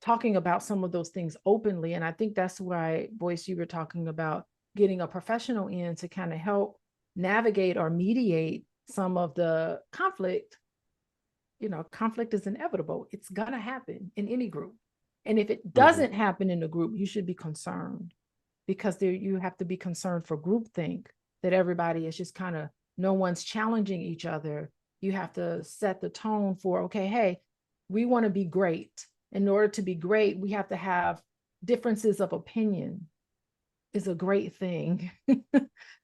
talking about some of those things openly. And I think that's why, Boyce, you were talking about getting a professional in to kind of help navigate or mediate some of the conflict. Conflict is inevitable. It's going to happen in any group. And if it doesn't happen in a group, you should be concerned, because you have to be concerned for groupthink, that everybody is just kind of, no one's challenging each other. You have to set the tone for, okay, hey, we want to be great. In order to be great, we have to have differences of opinion is a great thing.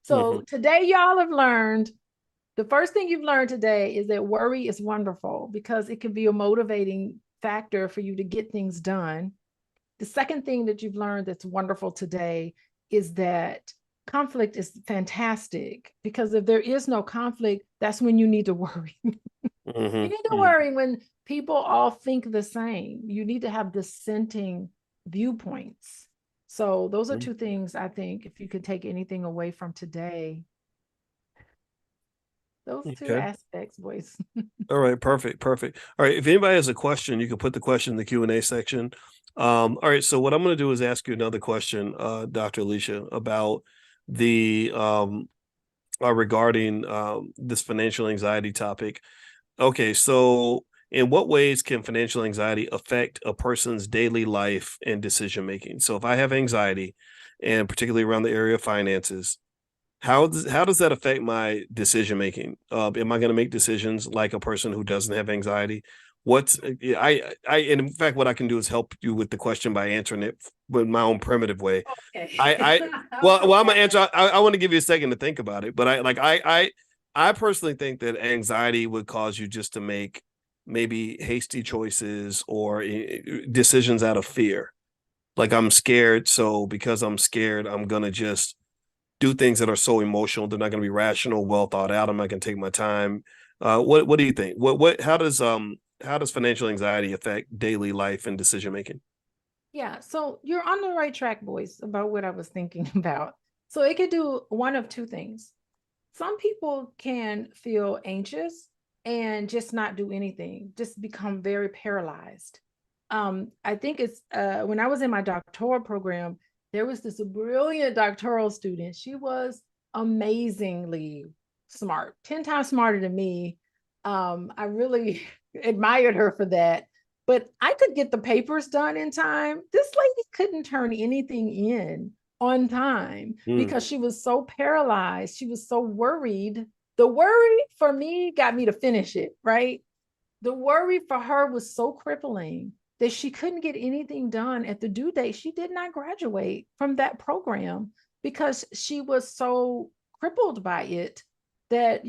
So today, y'all have learned, the first thing you've learned today is that worry is wonderful, because it can be a motivating factor for you to get things done. The second thing that you've learned that's wonderful today is that conflict is fantastic, because if there is no conflict, that's when you need to worry. You need to worry when people all think the same. You need to have dissenting viewpoints. So those are 2 things, I think, if you could take anything away from today. Those 2 aspects, Boyce. All right, perfect. All right, if anybody has a question, you can put the question in the Q&A section. All right, so what I'm going to do is ask you another question, Dr. Alicia, about the regarding this financial anxiety topic. Okay, so in what ways can financial anxiety affect a person's daily life and decision making? So if I have anxiety and particularly around the area of finances, how does that affect my decision making? Am I going to make decisions like a person who doesn't have anxiety? What's I and in fact, what I can do is help you with the question by answering it with my own primitive way. Okay. I well, I'm gonna answer. I want to give you a second to think about it, but I personally think that anxiety would cause you just to make maybe hasty choices or decisions out of fear. Like I'm scared, so because I'm scared, I'm gonna just do things that are so emotional. They're not going to be rational, well thought out. I'm not going to take my time. What do you think? How does financial anxiety affect daily life and decision making? Yeah, so you're on the right track, boys, about what I was thinking about. So it could do one of two things. Some people can feel anxious and just not do anything, just become very paralyzed. I think it's when I was in my doctoral program, there was this brilliant doctoral student. She was amazingly smart, 10 times smarter than me. I really admired her for that. But I could get the papers done in time. This lady couldn't turn anything in on time Mm, because she was so paralyzed. She was so worried. The worry for me got me to finish it, right? The worry for her was so crippling that she couldn't get anything done at the due date. She did not graduate from that program because she was so crippled by it that,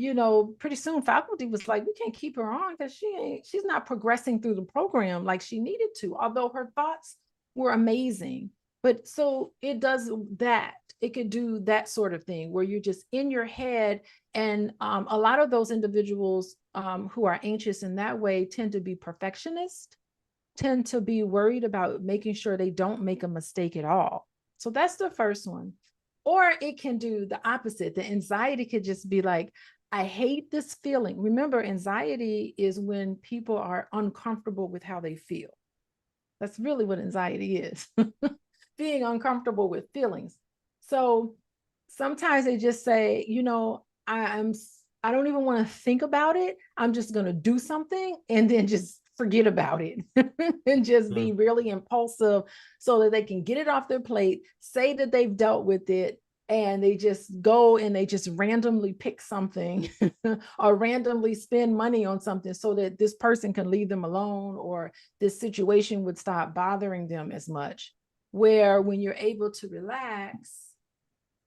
pretty soon faculty was like, we can't keep her on because she's not progressing through the program like she needed to, although her thoughts were amazing. But so it does that. It could do that sort of thing where you're just in your head. And a lot of those individuals who are anxious in that way tend to be perfectionists, tend to be worried about making sure they don't make a mistake at all. So that's the first one. Or it can do the opposite. The anxiety could just be like, I hate this feeling. Remember, anxiety is when people are uncomfortable with how they feel. That's really what anxiety is. Being uncomfortable with feelings. So sometimes they just say, I don't even want to think about it. I'm just going to do something and then just forget about it and just be mm, really impulsive so that they can get it off their plate, say that they've dealt with it, and they just go and they just randomly pick something or randomly spend money on something so that this person can leave them alone or this situation would stop bothering them as much. Where when you're able to relax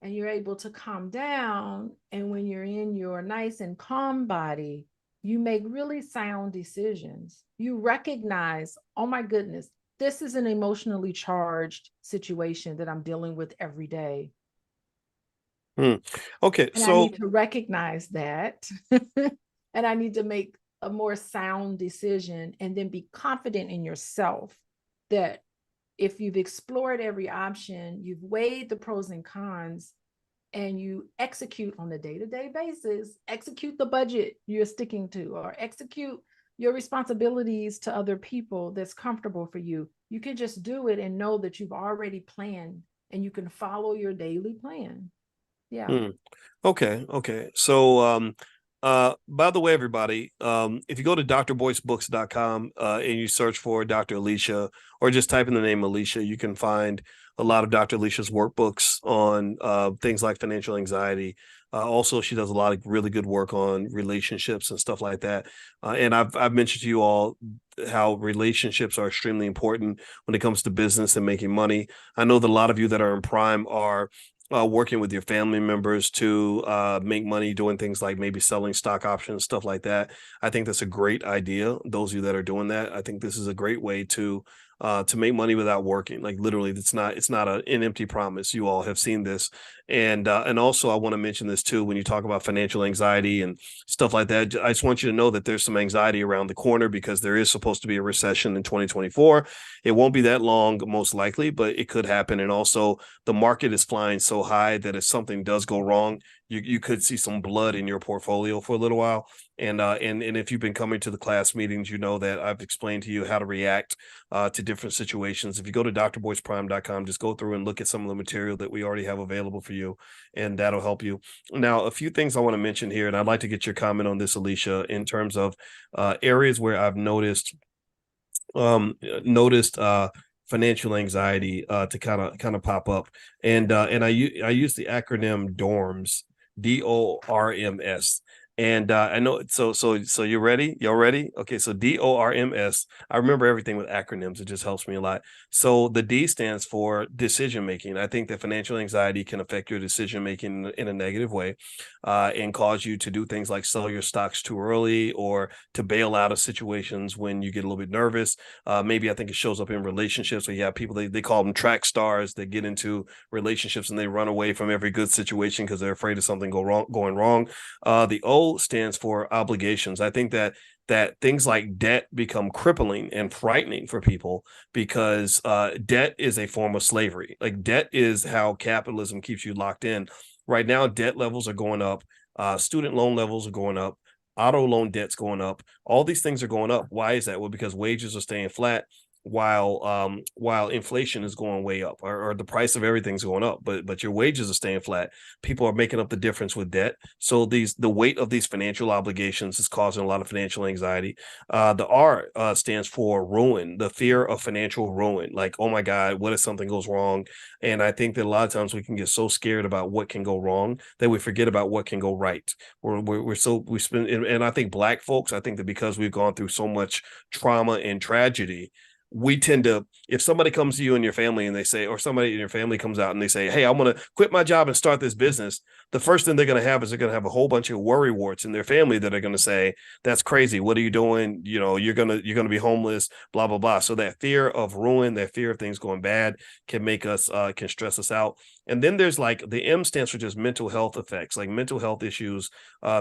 and you're able to calm down, and when you're in your nice and calm body, you make really sound decisions. You recognize, oh my goodness, this is an emotionally charged situation that I'm dealing with every day. mm. Okay, And I so need to recognize that. And I need to make a more sound decision and then be confident in yourself that if you've explored every option, you've weighed the pros and cons, and you execute on a day-to-day basis, execute the budget you're sticking to, or execute your responsibilities to other people that's comfortable for you. You can just do it and know that you've already planned and you can follow your daily plan. Yeah. mm. Okay. So by the way, everybody, if you go to drboycebooks.com and you search for Dr. Alicia or just type in the name Alicia, you can find a lot of Dr. Alicia's workbooks on things like financial anxiety. Also, she does a lot of really good work on relationships and stuff like that. And I've mentioned to you all how relationships are extremely important when it comes to business and making money. I know that a lot of you that are in Prime are working with your family members to make money doing things like maybe selling stock options, stuff like that. I think that's a great idea. Those of you that are doing that, I think this is a great way to make money without working. Like literally, it's not an empty promise. You all have seen this, and also I want to mention this too when you talk about financial anxiety and stuff like that. I just want you to know that there's some anxiety around the corner because there is supposed to be a recession in 2024. It won't be that long, most likely, but it could happen. And also, the market is flying so high that if something does go wrong, you could see some blood in your portfolio for a little while. And if you've been coming to the class meetings, you know that I've explained to you how to react to different situations. If you go to drboyceprime.com, just go through and look at some of the material that we already have available for you, and that'll help you. Now, a few things I want to mention here, and I'd like to get your comment on this, Alicia, in terms of areas where I've noticed financial anxiety to kind of pop up, and I use the acronym DORMS, DORMS. And I know, so you're ready? Y'all ready? Okay, so DORMS. I remember everything with acronyms. It just helps me a lot. So the D stands for decision making. I think that financial anxiety can affect your decision making in a negative way, and cause you to do things like sell your stocks too early or to bail out of situations when you get a little bit nervous. Maybe I think it shows up in relationships where you have people, they call them track stars, that get into relationships and they run away from every good situation because they're afraid of something going wrong. The O stands for obligations. I think that things like debt become crippling and frightening for people because debt is a form of slavery. Like, debt is how capitalism keeps you locked in. Right now, debt levels are going up. Student loan levels are going up. Auto loan debt's going up. All these things are going up. Why is that? Well, because wages are staying flat while inflation is going way up, or the price of everything's going up, but your wages are staying flat. People are making up the difference with debt. So the weight of these financial obligations is causing a lot of financial anxiety. The R stands for ruin, the fear of financial ruin. Like, oh my God, what if something goes wrong? And I think that a lot of times we can get so scared about what can go wrong that we forget about what can go right. We spend, and I think Black folks, I think that because we've gone through so much trauma and tragedy, we tend to, if somebody comes to you in your family and they say, or somebody in your family comes out and they say, hey, I'm going to quit my job and start this business, the first thing they're going to have is they're going to have a whole bunch of worry warts in their family that are going to say, that's crazy. What are you doing? You know, you're going to be homeless, blah, blah, blah. So that fear of ruin, that fear of things going bad can make us, can stress us out. And then there's like the M stands for just mental health effects, like mental health issues,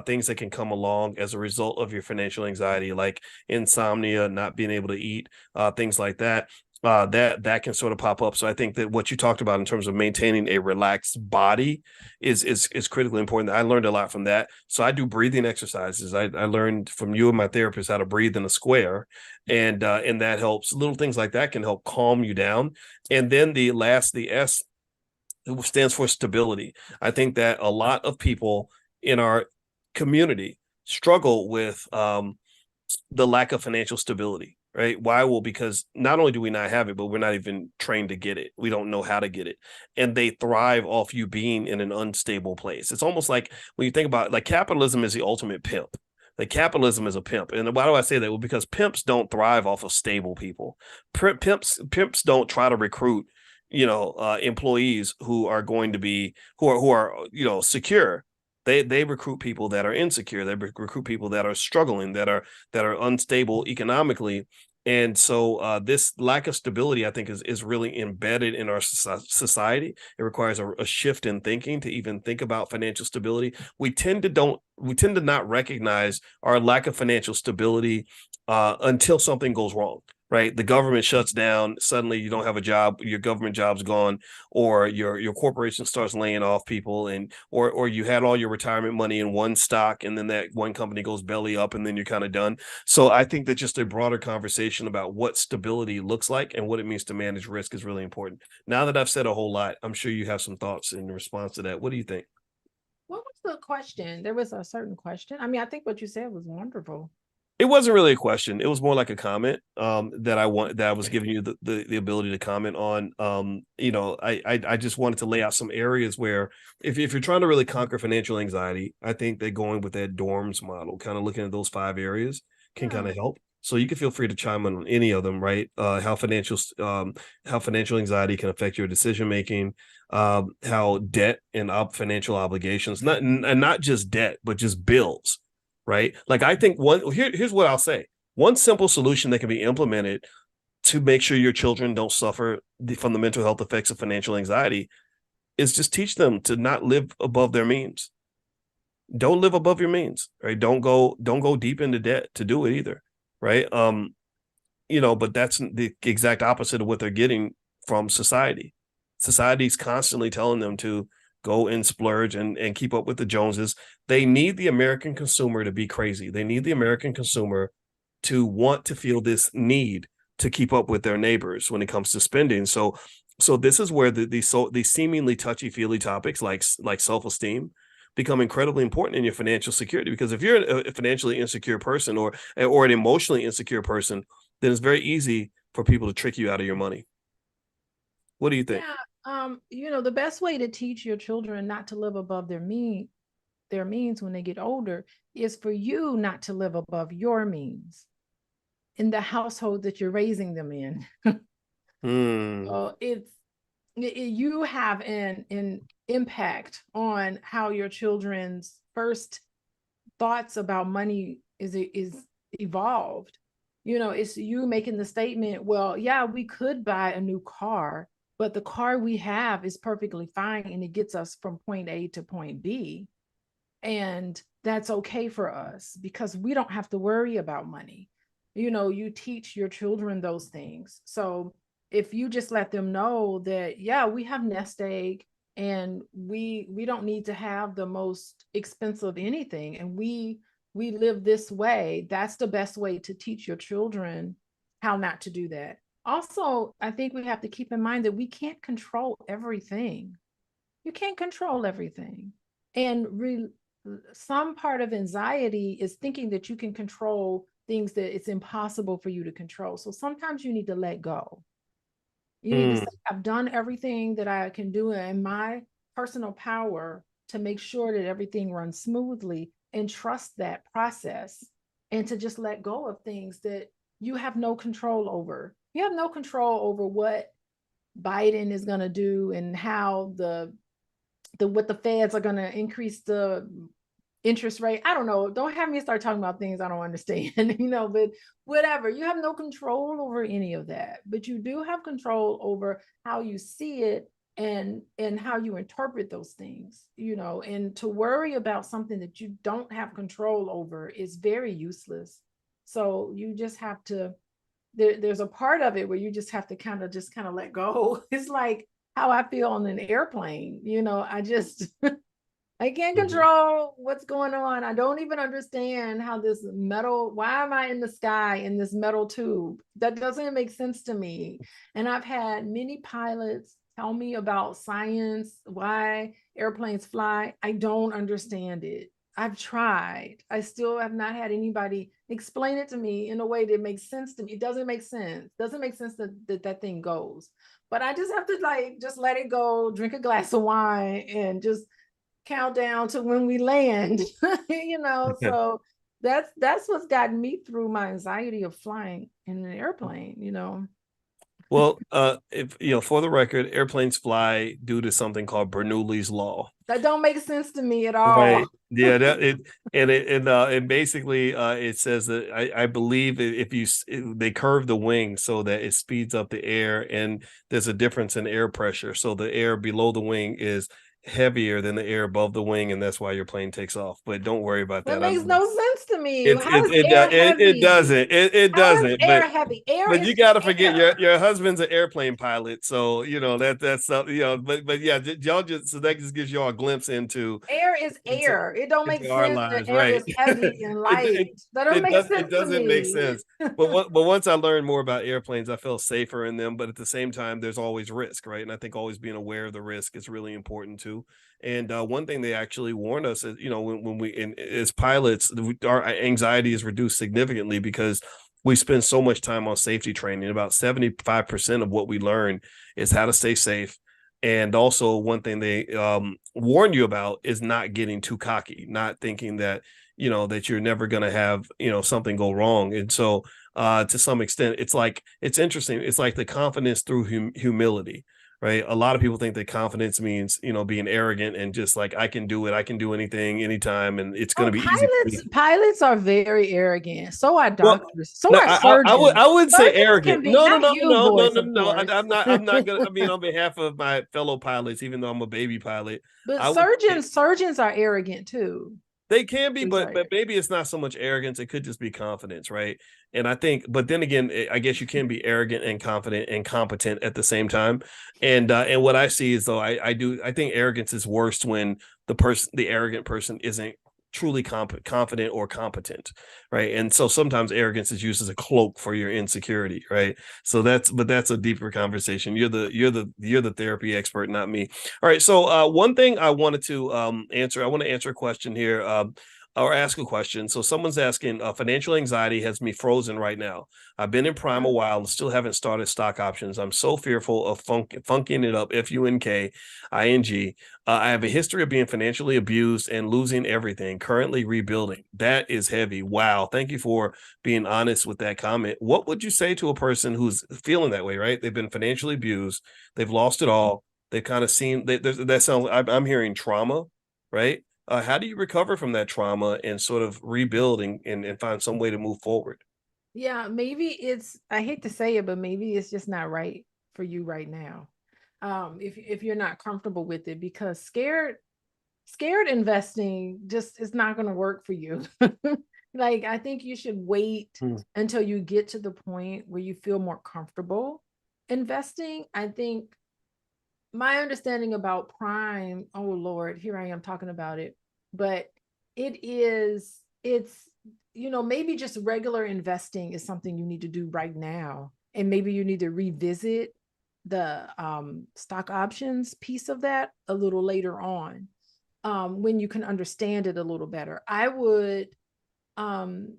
things that can come along as a result of your financial anxiety, like insomnia, not being able to eat, things like that. That can sort of pop up. So I think that what you talked about in terms of maintaining a relaxed body is critically important. I learned a lot from that. So I do breathing exercises. I learned from you and my therapist how to breathe in a square, and that helps. Little things like that can help calm you down. And then the S, it stands for stability. I think that a lot of people in our community struggle with the lack of financial stability, right? Why? Well, because not only do we not have it, but we're not even trained to get it. We don't know how to get it. And they thrive off you being in an unstable place. It's almost like when you think about it, like, capitalism is the ultimate pimp. Like, capitalism is a pimp. And why do I say that? Well, because pimps don't thrive off of stable people. Pimps don't try to recruit, employees who are going to be, who are secure. They recruit people that are insecure. They recruit people that are struggling, that are unstable economically. And so this lack of stability, I think, is really embedded in our society. It requires a shift in thinking to even think about financial stability. We tend to not recognize our lack of financial stability until something goes wrong. Right, the government shuts down. Suddenly, you don't have a job. Your government job's gone, or your corporation starts laying off people, and or you had all your retirement money in one stock, and then that one company goes belly up, and then you're kind of done. So I think that just a broader conversation about what stability looks like and what it means to manage risk is really important. Now that I've said a whole lot, I'm sure you have some thoughts in response to that. What do you think? What was the question? There was a certain question. I mean, I think what you said was wonderful. It wasn't really a question. It was more like a comment that I was giving you the ability to comment on. I just wanted to lay out some areas where if you're trying to really conquer financial anxiety, I think that going with that dorms model, kind of looking at those 5 areas, can kind Yeah. of help. So you can feel free to chime in on any of them, right? How financial anxiety can affect your decision making, how debt and financial obligations, not just debt, but just bills, right? Like, I think here's what I'll say. One simple solution that can be implemented to make sure your children don't suffer from the mental health effects of financial anxiety is just teach them to not live above their means. Don't live above your means, right? Don't go deep into debt to do it either, right? But that's the exact opposite of what they're getting from society. Society's constantly telling them to go and splurge and keep up with the Joneses. They need the American consumer to be crazy. They need the American consumer to want to feel this need to keep up with their neighbors when it comes to spending. So this is where these seemingly touchy-feely topics like self-esteem become incredibly important in your financial security. Because if you're a financially insecure person or an emotionally insecure person, then it's very easy for people to trick you out of your money. What do you think? Yeah. The best way to teach your children not to live above their means when they get older is for you not to live above your means in the household that you're raising them in. Hmm. You have an impact on how your children's first thoughts about money is evolved. It's you making the statement, well, yeah, we could buy a new car, but the car we have is perfectly fine and it gets us from point A to point B. And that's okay for us because we don't have to worry about money. You teach your children those things. So if you just let them know that, yeah, we have nest egg and we don't need to have the most expensive anything, and we live this way, that's the best way to teach your children how not to do that. Also, I think we have to keep in mind that we can't control everything. You can't control everything. And some part of anxiety is thinking that you can control things that it's impossible for you to control. So sometimes you need to let go. You need to say, I've done everything that I can do in my personal power to make sure that everything runs smoothly, and trust that process, and to just let go of things that you have no control over. You have no control over what Biden is going to do and how what the feds are going to increase the interest rate. I don't know. Don't have me start talking about things I don't understand, but whatever. You have no control over any of that, but you do have control over how you see it and how you interpret those things, and to worry about something that you don't have control over is very useless. So you just have to, there's a part of it where you just have to kind of let go. It's like how I feel on an airplane. I can't Mm-hmm. control what's going on. I don't even understand how this metal, why am I in the sky in this metal tube? That doesn't make sense to me. And I've had many pilots tell me about science, why airplanes fly. I don't understand it. I've tried. I still have not had anybody explain it to me in a way that makes sense to me. It doesn't make sense. It doesn't make sense that thing goes. But I just have to just let it go, drink a glass of wine, and just countdown to when we land. So that's what's gotten me through my anxiety of flying in an airplane. Well, if for the record, airplanes fly due to something called Bernoulli's law. That don't make sense to me at all. Right. Yeah. And basically, it says that I believe if they curve the wing so that it speeds up the air, and there's a difference in air pressure, so the air below the wing is heavier than the air above the wing, and that's why your plane takes off. But don't worry about That that. I makes mean, no sense to me. it How it is it air it heavy? doesn't it How is doesn't. air heavy? Air But you is got just to forget air. your husband's an airplane pilot, so that's something. But yeah, y'all just so that just gives y'all a glimpse Air is into air. It don't make our sense that lives, air right? is heavy and it, light. it That don't make it sense to doesn't make me. sense. But once I learned more about airplanes, I felt safer in them. But at the same time, there's always risk, right? And I think always being aware of the risk is really important too. And one thing they actually warned us is, when as pilots, our anxiety is reduced significantly because we spend so much time on safety training. About 75% of what we learn is how to stay safe. And also, one thing they warn you about is not getting too cocky, not thinking that that you're never going to have something go wrong. And so, to some extent, it's interesting. It's like the confidence through humility, right? A lot of people think that confidence means being arrogant and just like I can do it, I can do anything, anytime, and it's going Oh, to be easy for me. pilots are very arrogant. So are Well, doctors. So no, are I surgeons. would say Surgeons arrogant. can be No, no, not no, you, no, no, Boyce, no, of no. course. I'm not gonna. I mean, on behalf of my fellow pilots, even though I'm a baby pilot, But I would say surgeons are arrogant too. they can be, Surgeons are but arrogant. maybe it's not so much arrogance. It could just be confidence, right? And I think, but then again, I guess you can be arrogant and confident and competent at the same time. And what I see is though, I think arrogance is worst when the arrogant person isn't truly confident or competent, right? And so sometimes arrogance is used as a cloak for your insecurity, right? So that's a deeper conversation. You're the therapy expert, not me. All right. So one thing I wanted to answer, I want to answer a question here. or ask a question. So someone's asking, financial anxiety has me frozen right now. I've been in Prime a while and still haven't started stock options. I'm so fearful of funking it up, FUNKING. I have a history of being financially abused and losing everything, currently rebuilding. That is heavy. Wow. Thank you for being honest with that comment. What would you say to a person who's feeling that way, right? They've been financially abused. They've lost it all. They've kind of seen that sounds, I'm hearing trauma, right? How do you recover from that trauma and sort of rebuild and find some way to move forward? Yeah, maybe it's, I hate to say it, but maybe it's just not right for you right now. If you're not comfortable with it, because scared investing just is not going to work for you. Like, I think you should wait Hmm. until you get to the point where you feel more comfortable investing. I think my understanding about Prime, oh Lord, here I am talking about it, but it's, maybe just regular investing is something you need to do right now. And maybe you need to revisit the stock options piece of that a little later on, when you can understand it a little better. I would, when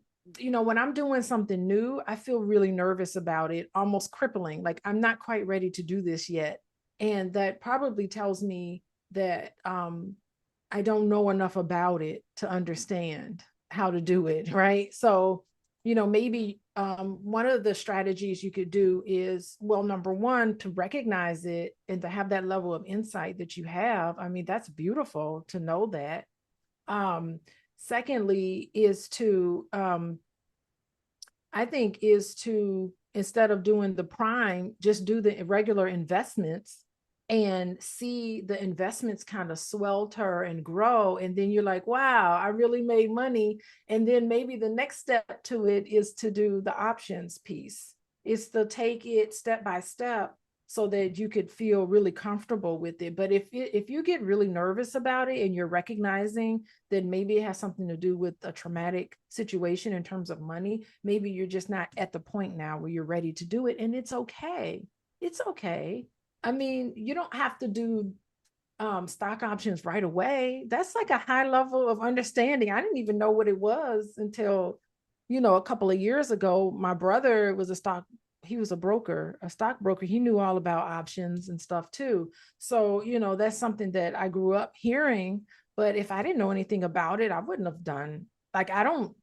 I'm doing something new, I feel really nervous about it, almost crippling. Like, I'm not quite ready to do this yet. And that probably tells me that I don't know enough about it to understand how to do it. Right. So, maybe one of the strategies you could do is, well, number one, to recognize it and to have that level of insight that you have. I mean, that's beautiful to know that. Um, Secondly, I think is to, instead of doing the Prime, just do the regular investments and see the investments kind of swelter and grow. And then you're like, wow, I really made money. And then maybe the next step to it is to do the options piece. Is to take it step by step so that you could feel really comfortable with it. But if you get really nervous about it and you're recognizing that maybe it has something to do with a traumatic situation in terms of money, maybe you're just not at the point now where you're ready to do it. And it's okay. It's okay. I mean, you don't have to do stock options right away. That's like a high level of understanding. I didn't even know what it was until, a couple of years ago. My brother was he was a stockbroker. He knew all about options and stuff too. So, that's something that I grew up hearing. But if I didn't know anything about it, I wouldn't have done. Like, I don't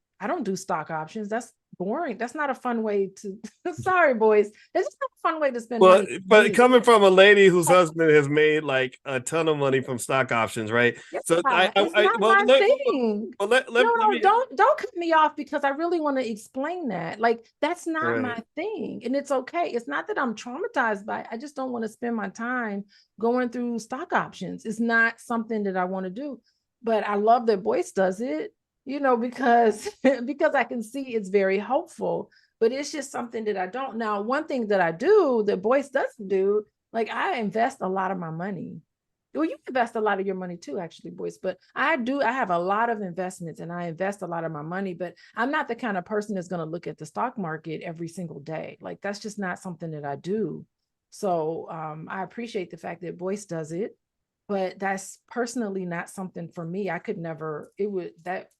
do stock options. That's boring. That's not a fun way to, sorry, boys. That's just not a fun way to spend Well, money for but me. coming from a lady whose husband has made like a ton of money from stock options, right? So It's not well, my thing. No, let no, me, don't cut me off, because I really want to explain that. Like, that's not my right. thing. And it's okay. It's not that I'm traumatized by it. I just don't want to spend my time going through stock options. It's not something that I want to do. But I love that Boyce does it, because because I can see it's very helpful. But it's just something that I don't. Now, one thing that I do that Boyce doesn't do, like, I invest a lot of my money. Well, you invest a lot of your money too, actually, Boyce. But I do, I have a lot of investments and I invest a lot of my money, but I'm not the kind of person that's going to look at the stock market every single day. Like, that's just not something that I do. So I appreciate the fact that Boyce does it, but that's personally not something for me. I could never, it would, that,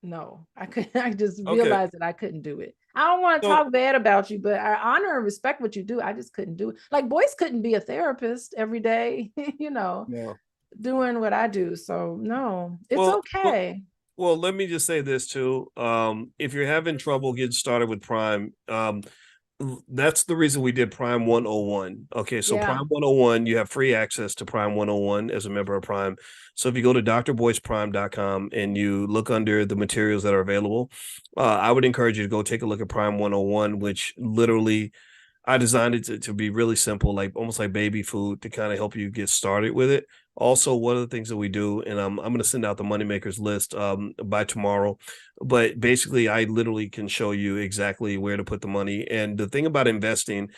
no, I could, I just Okay. realized that I couldn't do it. I don't want to So talk bad about you, but I honor and respect what you do. I just couldn't do it. Like, Boyce couldn't be a therapist every day, yeah. doing what I do. So no, it's Well, well, okay. well, let me just say this too. If you're having trouble getting started with Prime, that's the reason we did Prime 101. Okay, so Yeah. Prime 101, you have free access to Prime 101 as a member of Prime. So if you go to drboyceprime.com and you look under the materials that are available, I would encourage you to go take a look at Prime 101, which literally I designed it to be really simple, like almost like baby food to kind of help you get started with it. Also, one of the things that we do, and I'm going to send out the moneymakers list by tomorrow, but basically, I literally can show you exactly where to put the money. And the thing about investing,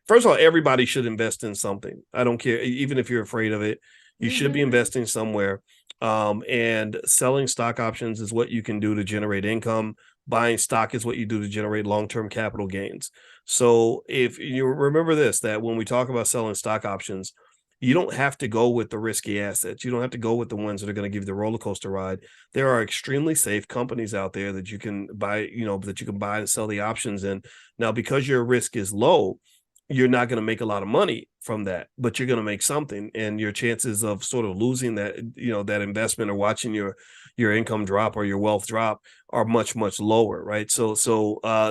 first of all, everybody should invest in something. I don't care, even if you're afraid of it, you should be Mm-hmm. investing somewhere. And selling stock options is what you can do to generate income. Buying stock is what you do to generate long-term capital gains. So if you remember this, that when we talk about selling stock options, you don't have to go with the risky assets. You don't have to go with the ones that are going to give you the roller coaster ride. There are extremely safe companies out there that you can buy, that you can buy and sell the options in. Now, because your risk is low, you're not going to make a lot of money from that, but you're going to make something, and your chances of sort of losing that, that investment, or watching your income drop or your wealth drop, are much, much lower, right? So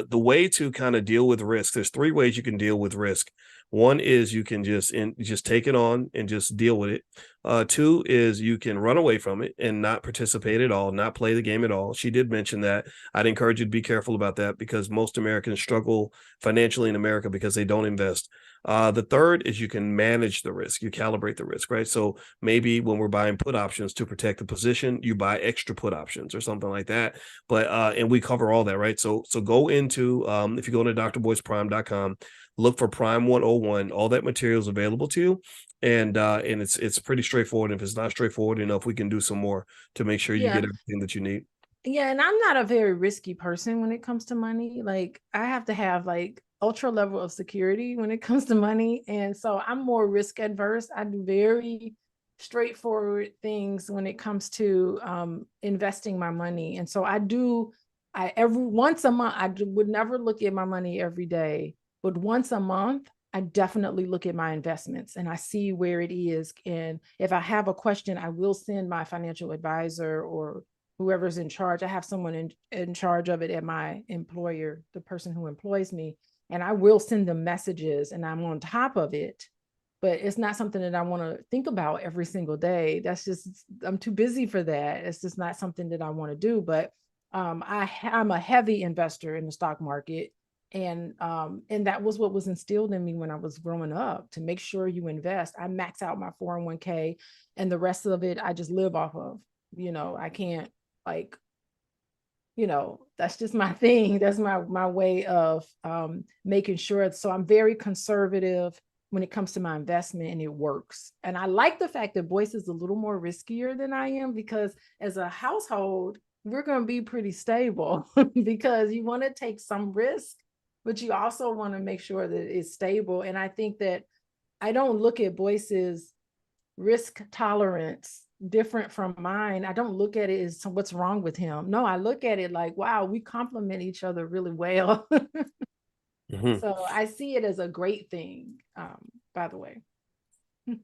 the way to kind of deal with risk, there's three ways you can deal with risk. One is you can just take it on and just deal with it. Two is you can run away from it and not participate at all, not play the game at all. She did mention that. I'd encourage you to be careful about that, because most Americans struggle financially in America because they don't invest. The third is you can manage the risk, you calibrate the risk, right? So maybe when we're buying put options to protect the position, you buy extra put options or something like that. But and we cover all that, right? So go into if you go to drboyceprime.com, look for Prime 101. All that material is available to you, and it's pretty straightforward. If it's not straightforward enough, we can do some more to make sure you Yeah. get everything that you need. Yeah, and I'm not a very risky person when it comes to money. Like, I have to have like ultra level of security when it comes to money. And so I'm more risk adverse. I do very straightforward things when it comes to investing my money. And so I every once a month, would never look at my money every day, but once a month, I definitely look at my investments and I see where it is. And if I have a question, I will send my financial advisor or whoever's in charge. I have someone in charge of it at my employer, the person who employs me, and I will send them messages and I'm on top of it. But it's not something that I want to think about every single day. That's just, I'm too busy for that. It's just not something that I want to do. But I'm a heavy investor in the stock market. And that was what was instilled in me when I was growing up, to make sure you invest. I max out my 401k, and the rest of it I just live off of. I can't, like, that's just my thing. That's my way of making sure. So I'm very conservative when it comes to my investment, and it works. And I like the fact that Boyce is a little more riskier than I am, because as a household, we're going to be pretty stable because you want to take some risk, but you also want to make sure that it's stable. And I think that I don't look at Boyce's risk tolerance different from mine. I don't look at it as what's wrong with him. No, I look at it like, wow, we complement each other really well. Mhm. So I see it as a great thing, by the way.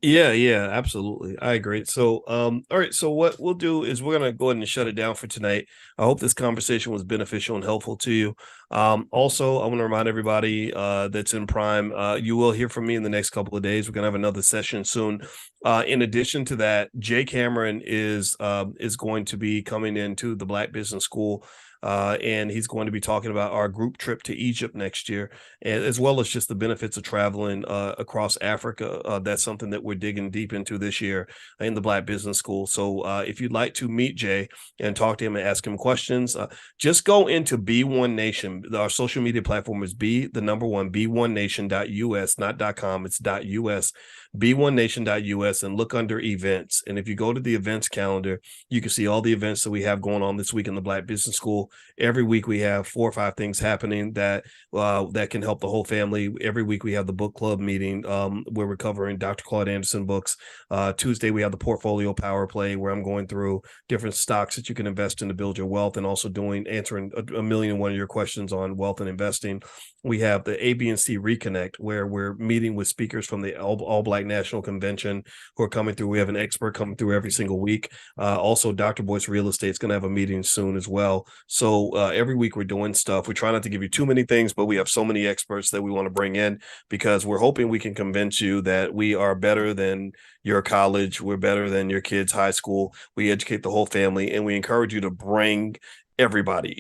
Yeah, absolutely. I agree. So, all right. So what we'll do is we're gonna go ahead and shut it down for tonight. I hope this conversation was beneficial and helpful to you. Also, I want to remind everybody that's in Prime, you will hear from me in the next couple of days. We're gonna have another session soon. In addition to that, Jay Cameron is going to be coming into the Black Business School. And he's going to be talking about our group trip to Egypt next year, and as well as just the benefits of traveling across Africa. That's something that we're digging deep into this year in the Black Business School. So if you'd like to meet Jay and talk to him and ask him questions, just go into B1 Nation. Our social media platform is the number one, b1nation.us, not .com, it's .us, b1nation.us, and look under events. And if you go to the events calendar, you can see all the events that we have going on this week in the Black Business School. Every week we have 4 or 5 things happening that can help the whole family. Every week we have the book club meeting where we're covering Dr. Claude Anderson books. Tuesday we have the portfolio power play, where I'm going through different stocks that you can invest in to build your wealth, and also answering a million and one of your questions on wealth and investing. We have the A, B, and C Reconnect, where we're meeting with speakers from the All Black National Convention who are coming through. We have an expert coming through every single week. Also, Dr. Boyce Real Estate is going to have a meeting soon as well. So every week we're doing stuff. We try not to give you too many things, but we have so many experts that we want to bring in, because we're hoping we can convince you that we are better than your college. We're better than your kids' high school. We educate the whole family, and we encourage you to bring everybody.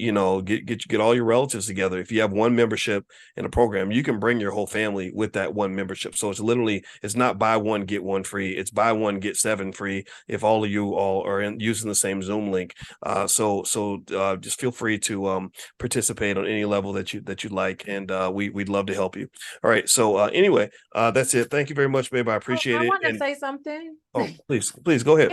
Get all your relatives together. If you have one membership in a program, you can bring your whole family with that one membership. So it's not buy one get one free, it's buy one get 7 free if all of you all are using the same Zoom link. So just feel free to participate on any level that you'd like, and we'd love to help you. All right, so anyway, that's it. Thank you very much, babe. I Oh, appreciate I it. want to And say something. oh, please go ahead.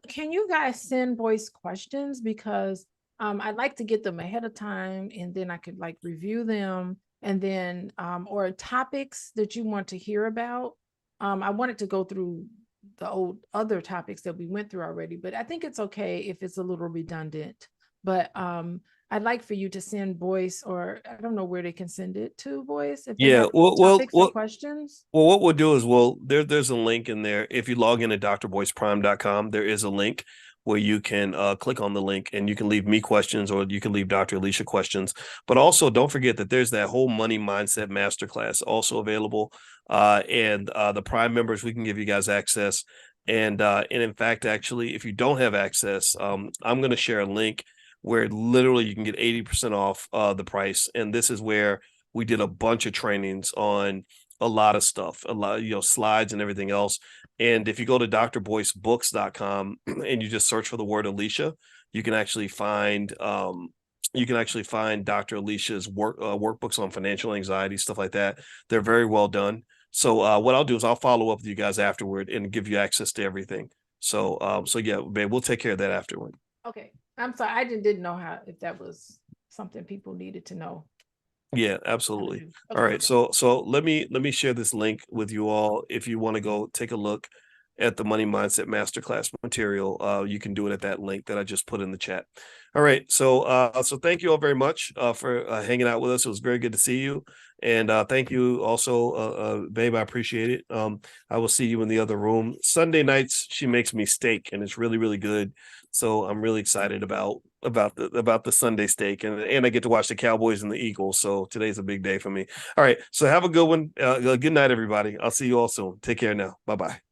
Can you guys send Boyce questions, because I'd like to get them ahead of time, and then I could like review them, and then or topics that you want to hear about. I wanted to go through the old other topics that we went through already, but I think it's okay if it's a little redundant. But I'd like for you to send Boyce, or I don't know where they can send it to, Boyce, if they Yeah. have topics or questions. Well, what we'll do is there's a link in there. If you log in at drboyceprime.com, there is a link where you can click on the link and you can leave me questions or you can leave Dr. Alicia questions. But also don't forget that there's that whole money mindset masterclass also available. And the Prime members, we can give you guys access. And in fact, actually, if you don't have access, I'm going to share a link where literally you can get 80% off the price. And this is where we did a bunch of trainings on a lot of stuff, a lot, slides and everything else. And if you go to drboycebooks.com and you just search for the word Alicia, you can actually find Dr. Alicia's workbooks on financial anxiety, stuff like that. They're very well done. So what I'll do is I'll follow up with you guys afterward and give you access to everything. So yeah, babe, we'll take care of that afterward. Okay. I'm sorry. I didn't know if that was something people needed to know. Yeah, absolutely. Okay. All right. So let me share this link with you all. If you want to go take a look at the Money Mindset Masterclass material, you can do it at that link that I just put in the chat. All right. So thank you all very much for hanging out with us. It was very good to see you. And thank you also, babe. I appreciate it. I will see you in the other room. Sunday nights, she makes me steak and it's really, really good. So I'm really excited about the Sunday steak, and I get to watch the Cowboys and the Eagles. So today's a big day for me. All right. So have a good one. Good night, everybody. I'll see you all soon. Take care now. Bye-bye.